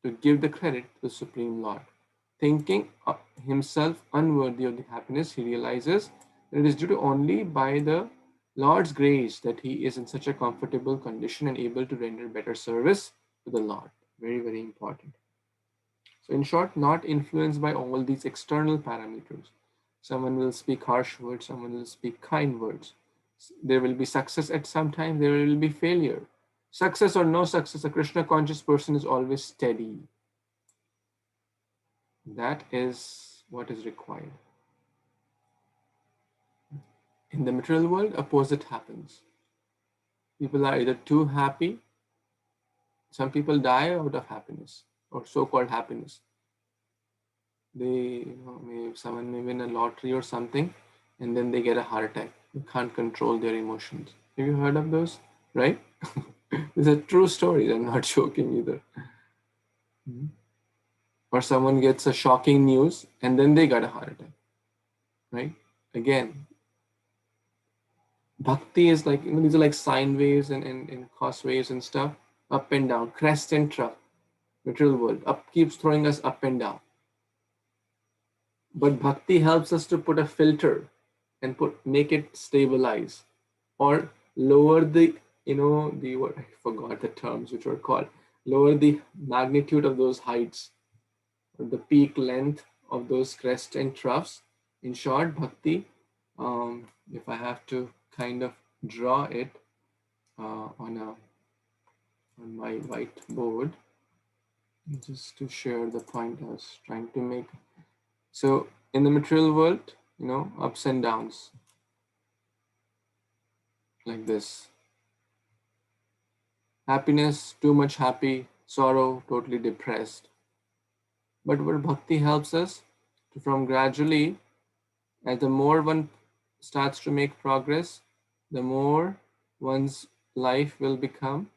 to give the credit to the Supreme Lord. Thinking himself unworthy of the happiness, he realizes that it is due to only by the Lord's grace that he is in such a comfortable condition and able to render better service to the Lord. Very, very important. So in short, not influenced by all these external parameters. Someone will speak harsh words, someone will speak kind words. There will be success at some time, there will be failure. Success or no success, a Krishna conscious person is always steady. That is what is required. In the material world, opposite happens. People are either too happy. Some people die out of happiness or so-called happiness. They, someone may win a lottery or something, and then they get a heart attack. You can't control their emotions. Have you heard of those? Right? It's a true story. I'm not joking either. Or someone gets a shocking news and then they got a heart attack. Right? Again, bhakti is like, these are like sine waves and cos waves and stuff, up and down, crest and trough. Material world up keeps throwing us up and down. But bhakti helps us to put a filter and make it stabilize or lower the, I forgot the terms which were called, lower the magnitude of those heights, or the peak length of those crests and troughs. In short, bhakti, if I have to kind of draw it on my whiteboard, just to share the point I was trying to make. So in the material world, ups and downs like this. Happiness, too much happy, sorrow, totally depressed. But what bhakti helps us to, from gradually, as the more one starts to make progress, the more one's life will become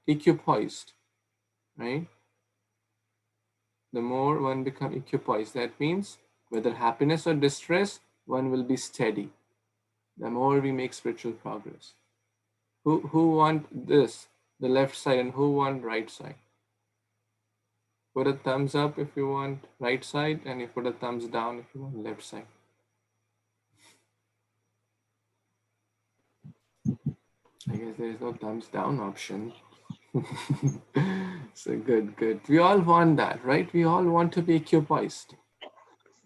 equipoised, right? The more one become equipoised, that means whether happiness or distress, one will be steady. The more we make spiritual progress. Who want this, the left side, and who want right side? Put a thumbs up if you want right side, and you put a thumbs down if you want left side. I guess there is no thumbs down option. So good. We all want that, right? We all want to be equipoised.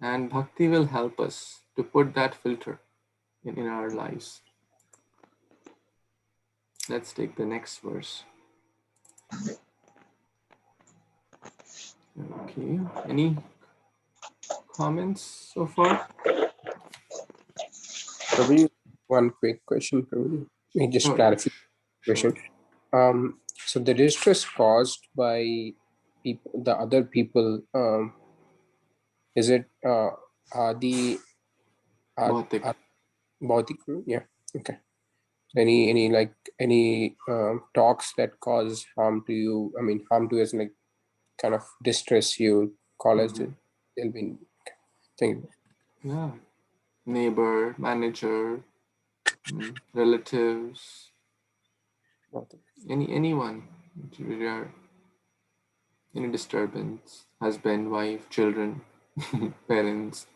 And bhakti will help us to put that filter in our lives. Let's take the next verse. Okay, any comments so far? Probably one quick question, probably. Just clarification. Sure. So the distress caused by people, the other people, is it adi Bhautik. bhautik? Yeah. Okay. Any talks that cause harm to you? I mean, harm to us, like kind of distress you. Call us. They'll be thinking. Yeah. Neighbor, manager, relatives, anyone, any disturbance, husband, wife, children, parents,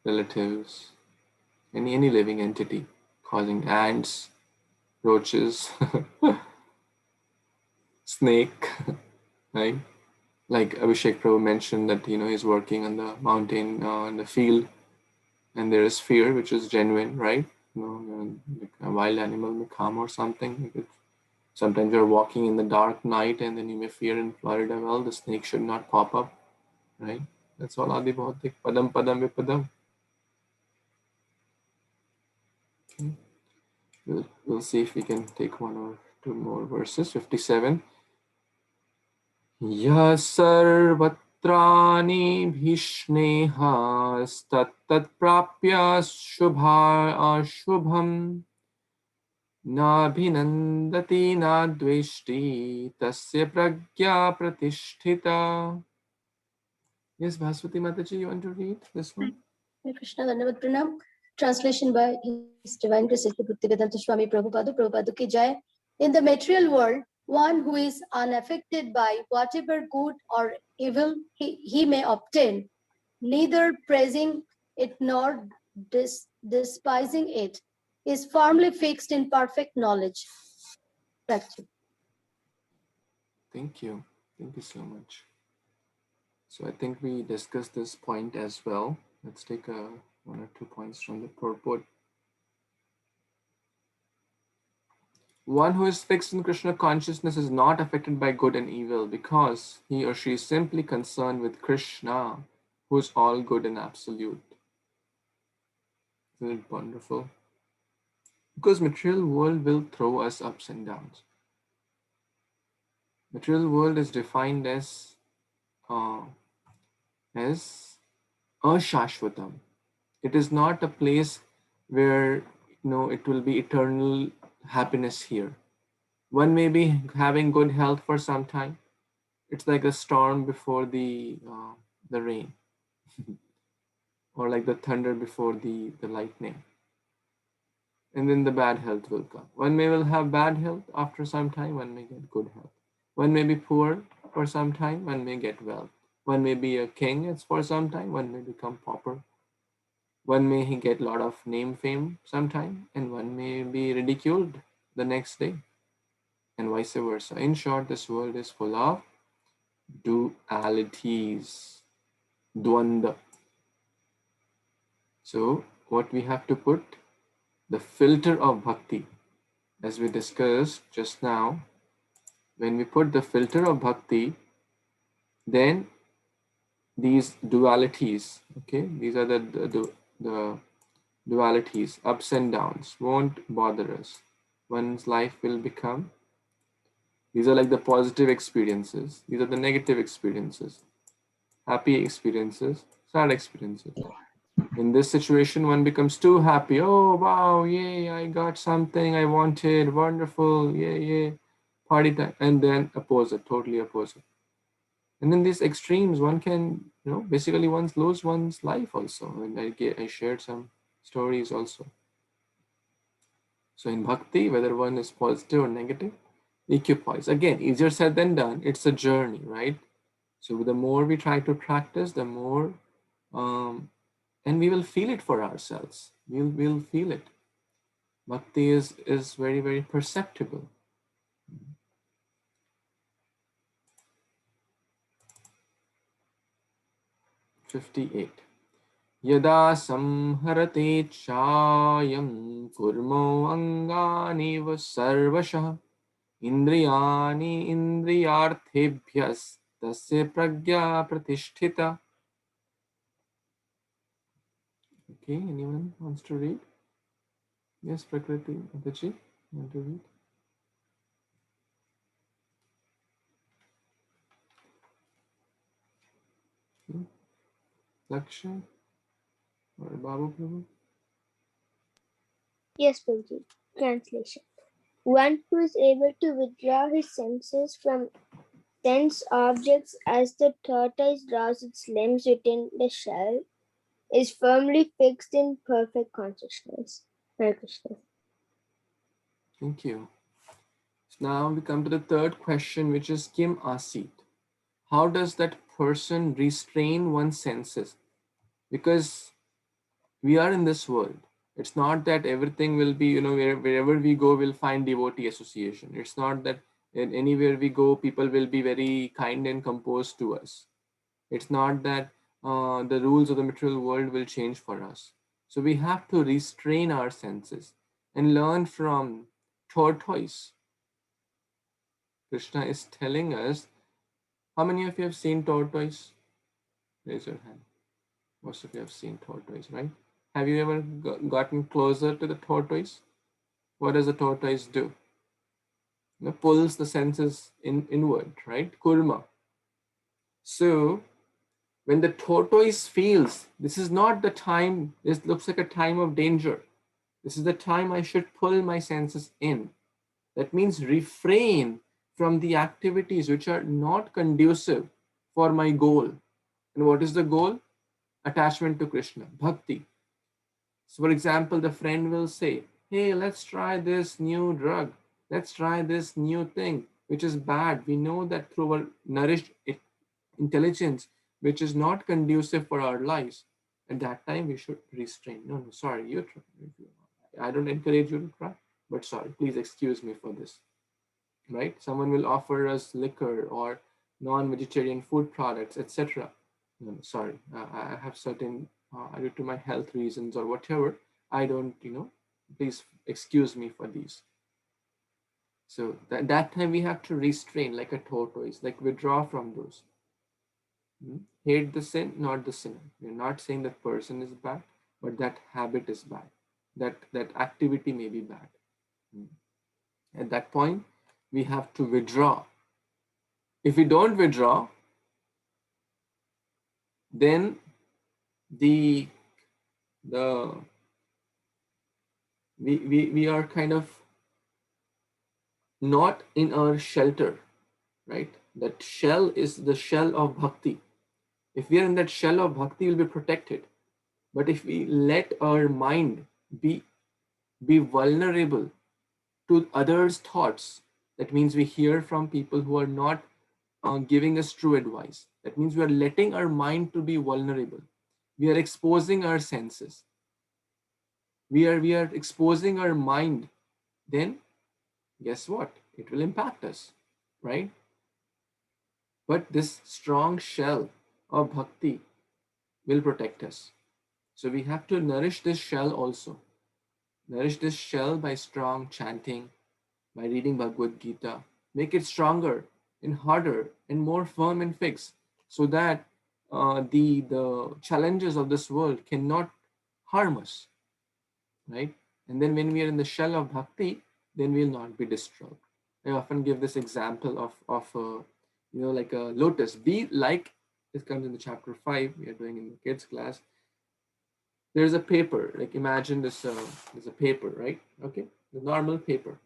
relatives, any living entity causing ants, roaches, snake, right? Like Abhishek Prabhu mentioned that he's working on the mountain, in the field, and there is fear which is genuine, right? Like a wild animal may come or something. Sometimes you're walking in the dark night and then you may fear in Florida, well, the snake should not pop up, right? That's all Adi Bhautik. Padam Padam Vipadam. Okay. We'll see if we can take one or two more verses. 57. Ya sarvatrani bhishneha tat prapya shubha ashubham Nabhinandati nadveshti tasya pragya pratisthita. Yes, Bhaswati Mataji, you want to read this one? Hare Krishna, Dandavat Pranam. Translation by His Divine Grace Bhaktivedanta Swami Prabhupada ki Jai. In the material world, one who is unaffected by whatever good or evil he may obtain, neither praising it nor despising it, is firmly fixed in perfect knowledge. Thank you. Thank you so much. So I think we discussed this point as well. Let's take one or two points from the purport. One who is fixed in Krishna consciousness is not affected by good and evil because he or she is simply concerned with Krishna who's all good and absolute. Isn't it wonderful? Because material world will throw us ups and downs. Material world is defined as uh, ashashvatam. It is not a place where it will be eternal happiness here. One may be having good health for some time. It's like a storm before the rain, or like the thunder before the lightning. And then the bad health will come. One may will have bad health after some time. One may get good health. One may be poor for some time. One may get wealth. One may be a king for some time. One may become pauper. One may get a lot of name fame sometime, and one may be ridiculed the next day, and vice versa. In short, this world is full of dualities, dvanda. So what we have to put? The filter of bhakti. As we discussed just now, when we put the filter of bhakti, then these dualities, okay, these are the dualities, ups and downs, won't bother us. One's life will become, these are like the positive experiences, these are the negative experiences, happy experiences, sad experiences. In this situation, one becomes too happy. Oh, wow, yay, I got something I wanted, wonderful, yay, yay, party time. And then opposite, totally opposite. And in these extremes, one can, basically one's lose one's life also. And I shared some stories also. So in bhakti, whether one is positive or negative, equipoise. Again, easier said than done. It's a journey, right? So the more we try to practice, the more, and we will feel it for ourselves. We'll feel it. Bhakti is very, very perceptible. 58. Yada samharate chayam kurmo anganiva sarvashah indriyani indriyarthebhyas tasya pragya pratisthita. Okay, anyone wants to read? Yes, Prakriti, Adachi, you want to read? Okay. Lakshay or Babu Prabhu? Yes, Prabhuji. Translation. One who is able to withdraw his senses from sense objects as the tortoise draws its limbs within the shell is firmly fixed in perfect consciousness. Hare Krishna. Thank you. So now we come to the third question, which is Kim Asit. How does that person restrain one's senses? Because we are in this world. It's not that everything will be, wherever we go, we'll find devotee association. It's not that anywhere we go, people will be very kind and composed to us. It's not that the rules of the material world will change for us. So we have to restrain our senses and learn from tortoise. Krishna is telling us, how many of you have seen tortoise? Raise your hand. Most of you have seen tortoise, right? Have you ever gotten closer to the tortoise? What does the tortoise do? It pulls the senses inward, right? Kurma. So when the tortoise feels this is not the time, this looks like a time of danger, this is the time I should pull my senses in. That means refrain from the activities which are not conducive for my goal. And what is the goal? Attachment to Krishna, bhakti. So for example, the friend will say, hey, let's try this new drug. Let's try this new thing, which is bad. We know that through our nourished intelligence, which is not conducive for our lives. At that time, we should restrain. No, sorry, you try. I don't encourage you to try, but sorry, please excuse me for this. Right? Someone will offer us liquor or non-vegetarian food products, etc. No, sorry, I have certain, due to my health reasons or whatever, I don't, please excuse me for these. So that time we have to restrain like a tortoise, like withdraw from those. Hate the sin, not the sinner. We're not saying that person is bad, but that habit is bad. That activity may be bad. At that point, we have to withdraw. If we don't withdraw, then the we are kind of not in our shelter, right? That shell is the shell of bhakti. If we are in that shell of bhakti, we'll be protected. But if we let our mind be vulnerable to others' thoughts, that means we hear from people who are not giving us true advice. That means we are letting our mind to be vulnerable. We are exposing our senses. We are exposing our mind. Then guess what? It will impact us, right? But this strong shell of bhakti will protect us. So we have to nourish this shell also. Nourish this shell by strong chanting, by reading Bhagavad Gita. Make it stronger and harder and more firm and fixed, so that the challenges of this world cannot harm us, right? And then when we are in the shell of bhakti, then we will not be disturbed. I often give this example of like a lotus. Be like, this comes in the chapter 5 we are doing in the kids class. There's a paper, like imagine this, there's a paper, right? Okay, the normal paper.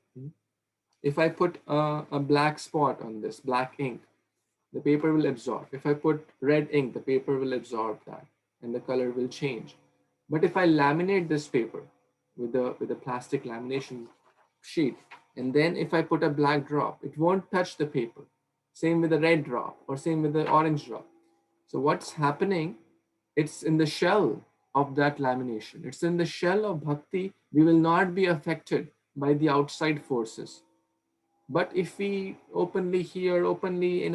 If I put a black spot on this, black ink, the paper will absorb. If I put red ink, the paper will absorb that and the color will change. But if I laminate this paper with a plastic lamination sheet, and then if I put a black drop, it won't touch the paper. Same with the red drop or same with the orange drop. So what's happening? It's in the shell of that lamination. It's in the shell of bhakti. We will not be affected by the outside forces. But if we openly hear, openly,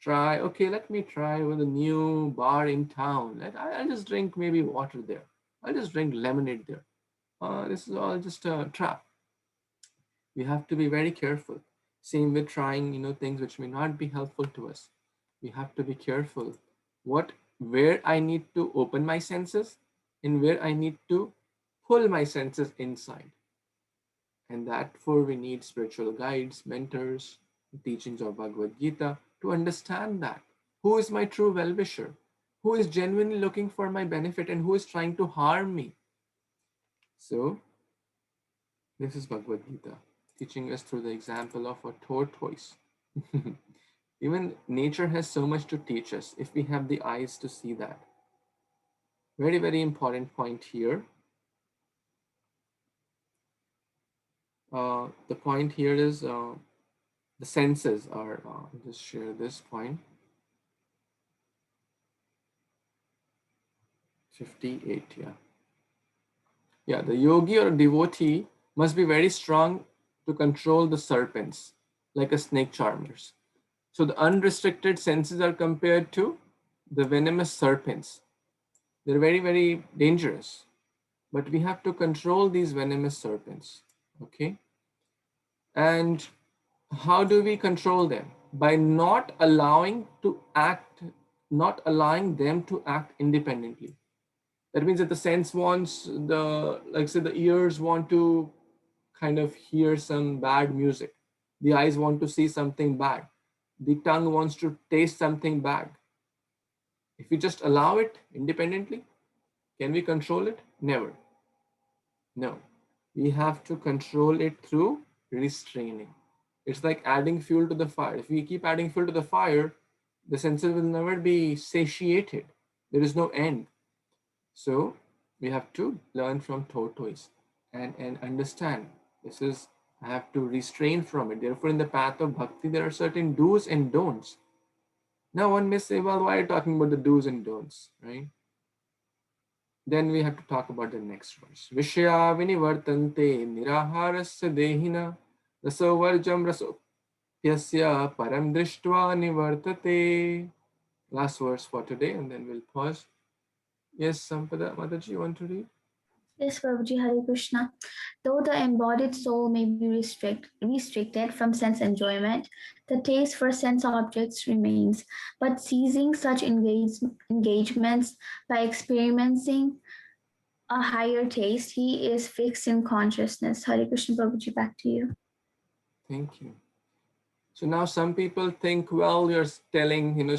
try, okay, let me try with a new bar in town. I'll just drink maybe water there. I'll just drink lemonade there. This is all just a trap. We have to be very careful. Same with trying, things which may not be helpful to us. We have to be careful where I need to open my senses and where I need to pull my senses inside. And therefore we need spiritual guides, mentors, teachings of Bhagavad Gita to understand that. Who is my true well-wisher? Who is genuinely looking for my benefit and who is trying to harm me? So this is Bhagavad Gita, teaching us through the example of a tortoise. Even nature has so much to teach us if we have the eyes to see that. Very, very important point here. The point here is the senses are, just share this point. 58, yeah. Yeah, the yogi or devotee must be very strong to control the serpents, like a snake charmers. So the unrestricted senses are compared to the venomous serpents. They're very, very dangerous, but we have to control these venomous serpents, okay? And how do we control them? By not allowing them to act independently. That means that the sense wants like say the ears want to kind of hear some bad music. The eyes want to see something bad. The tongue wants to taste something bad. If we just allow it independently, can we control it? Never. No. We have to control it through restraining. It's like adding fuel to the fire. If we keep adding fuel to the fire, the senses will never be satiated. There is no end. So we have to learn from tortoise and understand I have to restrain from it. Therefore, in the path of bhakti, there are certain do's and don'ts. Now one may say, well, why are you talking about the do's and don'ts, right? Then we have to talk about the next verse. Vishya vinivartante niraharasya dehina raso varjam raso pyasya param drishtva nivartate. Last verse for today, and then we'll pause. Yes, Sampada Mataji, you want to read? Yes, Prabhuji, Hare Krishna. Though the embodied soul may be restricted from sense enjoyment, the taste for sense objects remains. But ceasing such engagements by experiencing a higher taste, he is fixed in consciousness. Hare Krishna, Prabhuji, back to you. Thank you. So now some people think, well, you're telling,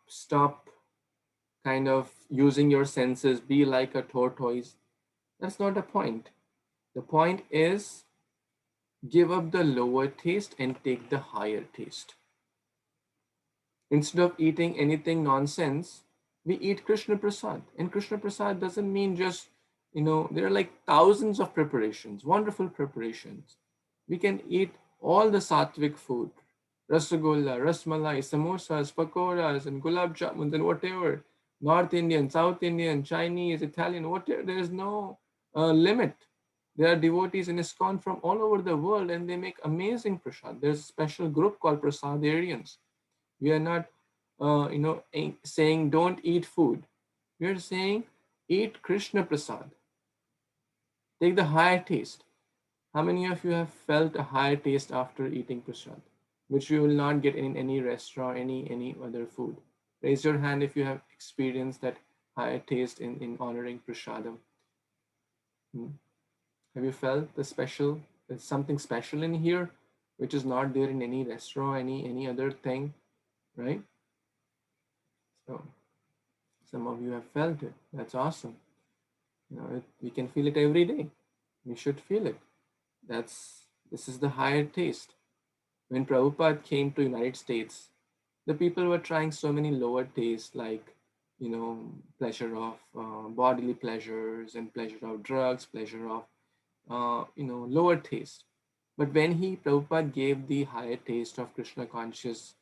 stop kind of using your senses, be like a tortoise. That's not the point. The point is give up the lower taste and take the higher taste. Instead of eating anything nonsense, we eat Krishna Prasad. And Krishna Prasad doesn't mean just, there are like thousands of preparations, wonderful preparations. We can eat all the sattvic food, rasagolla, rasmalai, samosas, pakoras, and gulab jamuns, and whatever. North Indian, South Indian, Chinese, Italian, whatever. There is no limit. There are devotees in ISKCON from all over the world, and they make amazing prasad. There's a special group called Prasadarians. We are not, saying don't eat food. We are saying eat Krishna Prasad. Take the higher taste. How many of you have felt a higher taste after eating prasad, which you will not get in any restaurant, any other food? Raise your hand if you have experienced that higher taste in honoring prasadam. Have you felt there's something special in here, which is not there in any restaurant, any other thing, right? So some of you have felt it. That's awesome. We can feel it every day. We should feel it. This is the higher taste. When Prabhupada came to United States, the people were trying so many lower tastes, like pleasure of bodily pleasures and pleasure of drugs, pleasure of lower taste. But when Prabhupada gave the higher taste of Krishna conscious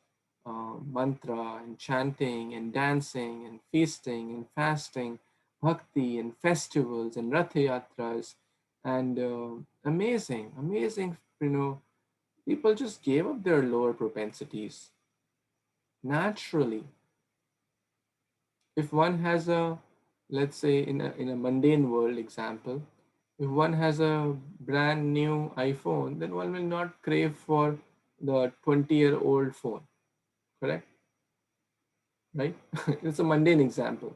mantra and chanting and dancing and feasting and fasting, bhakti and festivals and Ratha Yatras and amazing, people just gave up their lower propensities naturally. If one has let's say in a mundane world example, if one has a brand new iPhone, then one will not crave for the 20-year-old phone, correct? Right? It's a mundane example.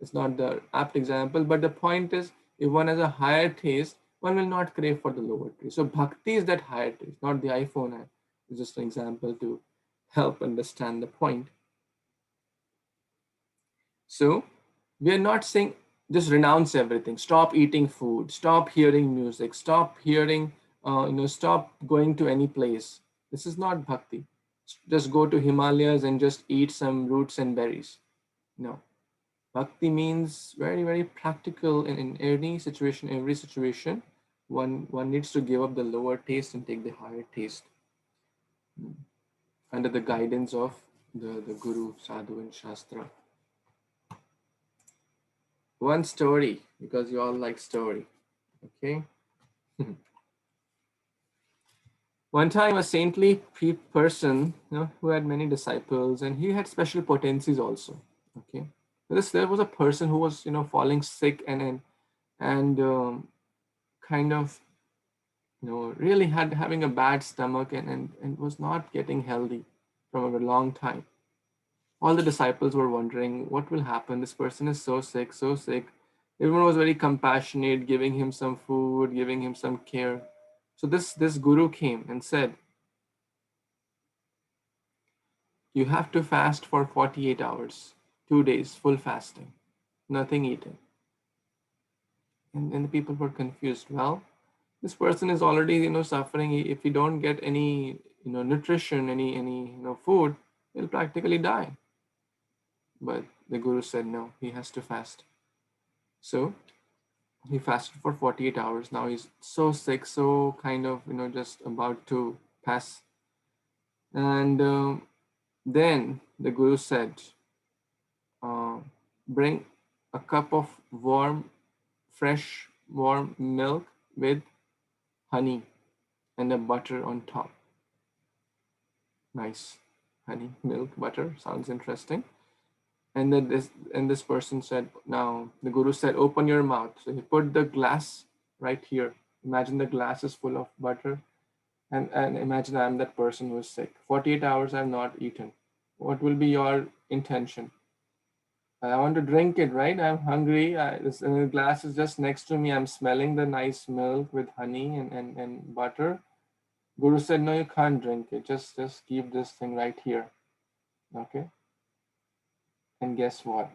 It's not the apt example, but the point is, if one has a higher taste, one will not crave for the lower taste. So bhakti is that higher taste, not the iPhone app. It's just an example to help understand the point. So we are not saying just renounce everything, stop eating food, stop hearing music, stop hearing, stop going to any place. This is not bhakti. Just go to Himalayas and just eat some roots and berries. No. Bhakti means very, very practical in any situation, every situation. One needs to give up the lower taste and take the higher taste under the guidance of the Guru, Sadhu, and Shastra. One story, because you all like story, okay? One time a saintly person who had many disciples, and he had special potencies also, okay? There was a person who was falling sick and kind of really having a bad stomach and was not getting healthy from a long time. All the disciples were wondering what will happen. This person is so sick, so sick. Everyone was very compassionate, giving him some food, giving him some care. So this guru came and said, you have to fast for 48 hours, 2 days, full fasting, nothing eaten. And the people were confused. Well, this person is already suffering. If he don't get any nutrition, any food, he'll practically die. But the guru said no, he has to fast. So he fasted for 48 hours. Now he's so sick, so kind of just about to pass. And then the guru said, bring a cup of fresh warm milk with honey and a butter on top. Nice. Honey, milk, butter, sounds interesting. And then this person said, now the Guru said, open your mouth. So he put the glass right here. Imagine the glass is full of butter. And imagine I'm that person who is sick. 48 hours I've not eaten. What will be your intention? I want to drink it, right? I'm hungry. The glass is just next to me. I'm smelling the nice milk with honey and butter. Guru said, no, you can't drink it. Just keep this thing right here. Okay? And guess what?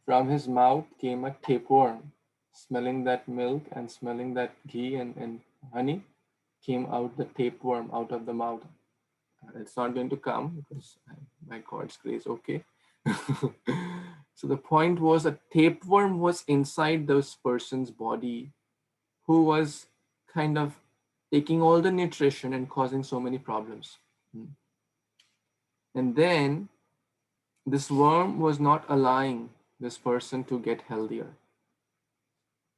From his mouth came a tapeworm. Smelling that milk and smelling that ghee and honey, came out the tapeworm out of the mouth. It's not going to come because by God's grace, okay. So the point was a tapeworm was inside this person's body who was kind of taking all the nutrition and causing so many problems. And then this worm was not allowing this person to get healthier.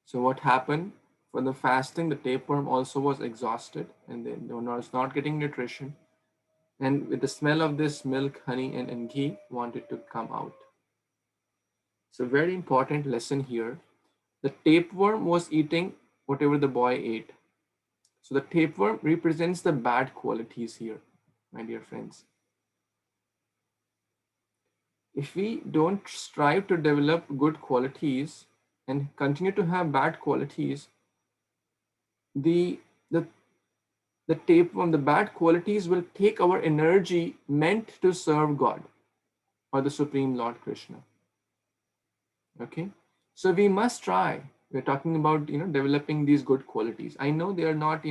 So what happened? For the fasting, the tapeworm also was exhausted and then was not getting nutrition. And with the smell of this milk, honey, and ghee, wanted to come out. So very important lesson here. The tapeworm was eating whatever the boy ate. So the tapeworm represents the bad qualities here, my dear friends. If we don't strive to develop good qualities and continue to have bad qualities, the tapeworm, the bad qualities will take our energy meant to serve God or the Supreme Lord Krishna. Okay, so we must try. We're talking about developing these good qualities. I know they are not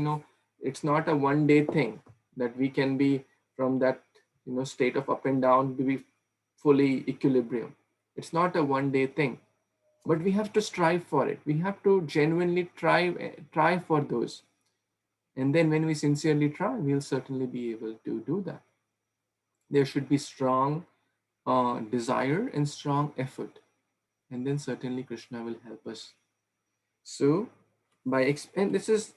it's not a one-day thing that we can be from that state of up and down to be fully equilibrium. It's not a one-day thing, but we have to strive for it. We have to genuinely try for those, and then when we sincerely try, we'll certainly be able to do that. There should be strong desire and strong effort, and then certainly Krishna will help us. So and this is,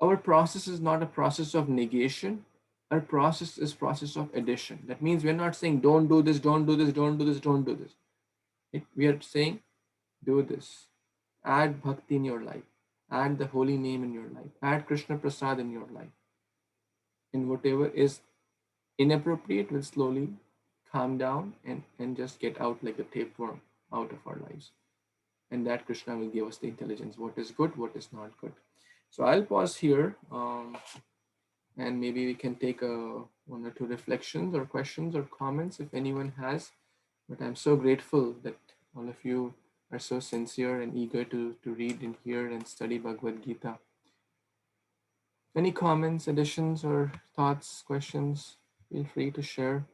our process is not a process of negation. Our process is process of addition. That means we're not saying don't do this, don't do this, don't do this, don't do this. We are saying do this. Add bhakti in your life. Add the holy name in your life. Add Krishna Prasad in your life. And whatever is inappropriate will slowly calm down and just get out like a tapeworm out of our lives. And that Krishna will give us the intelligence, what is good, what is not good. So I'll pause here, and maybe we can take one or two reflections or questions or comments if anyone has. But I'm so grateful that all of you are so sincere and eager to read and hear and study Bhagavad Gita. Any comments, additions, or thoughts, questions? Feel free to share.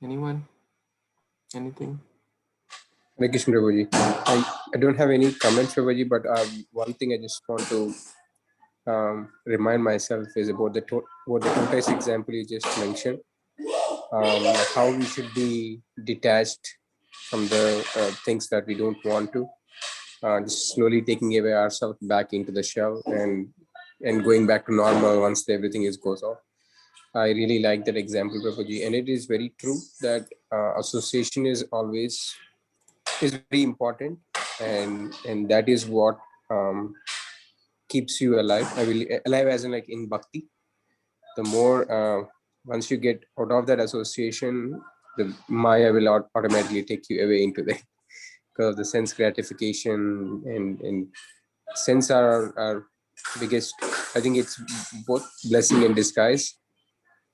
Anyone? Anything? Hare Krishna, Prabhuji. I don't have any comments, Prabhuji, but one thing I just want to remind myself is about the tortoise example you just mentioned. How we should be detached from the things that we don't want to, just slowly taking away ourselves back into the shell and going back to normal once everything goes off. I really like that example, Prabhuji, and it is very true that association is very important, and that is what keeps you alive. I will alive as in like in bhakti. The more once you get out of that association, the Maya will automatically take you away into the because the sense gratification and sense are our biggest. I think it's both blessing and disguise.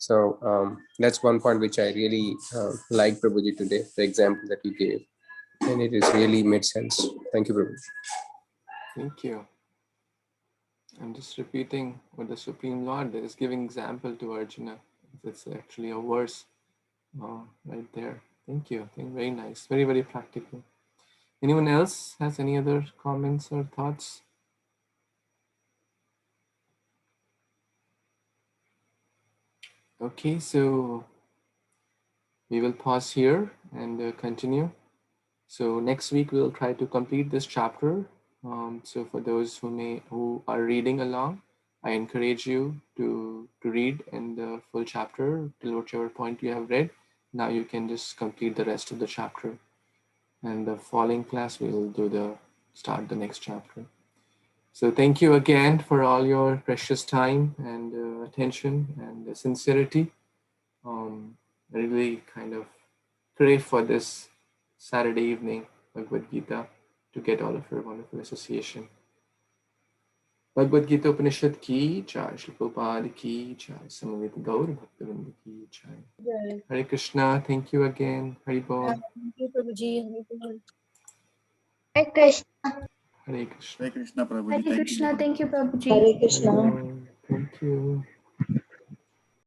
So that's one point which I really like, Prabhuji, today, the example that you gave. And it is really made sense. Thank you, Prabhuji. Thank you. I'm just repeating what the Supreme Lord is giving example to Arjuna. It's actually a verse right there. Thank you. Very nice. Very, very practical. Anyone else has any other comments or thoughts? Okay, so we will pause here and continue. So next week we'll try to complete this chapter. So for those who are reading along, I encourage you to read in the full chapter till whichever point you have read. Now you can just complete the rest of the chapter. And the following class, we will start the next chapter. So thank you again for all your precious time and attention and sincerity. I really kind of crave for this Saturday evening Bhagavad Gita to get all of your wonderful association. Bhagavad Gita Upanishad ki jai, Shri Prabhupada ki jai, Samaveta Gaur Bhaktivinoda ki jai. Hare Krishna, thank you again. Hare Bol. Thank you, Prabhuji. Hare Krishna. Hare Krishna. Hare Krishna, Prabhuji. Hare Thank you. Krishna. Thank you, Prabhuji. Hare Hare Krishna. Bol. Thank you.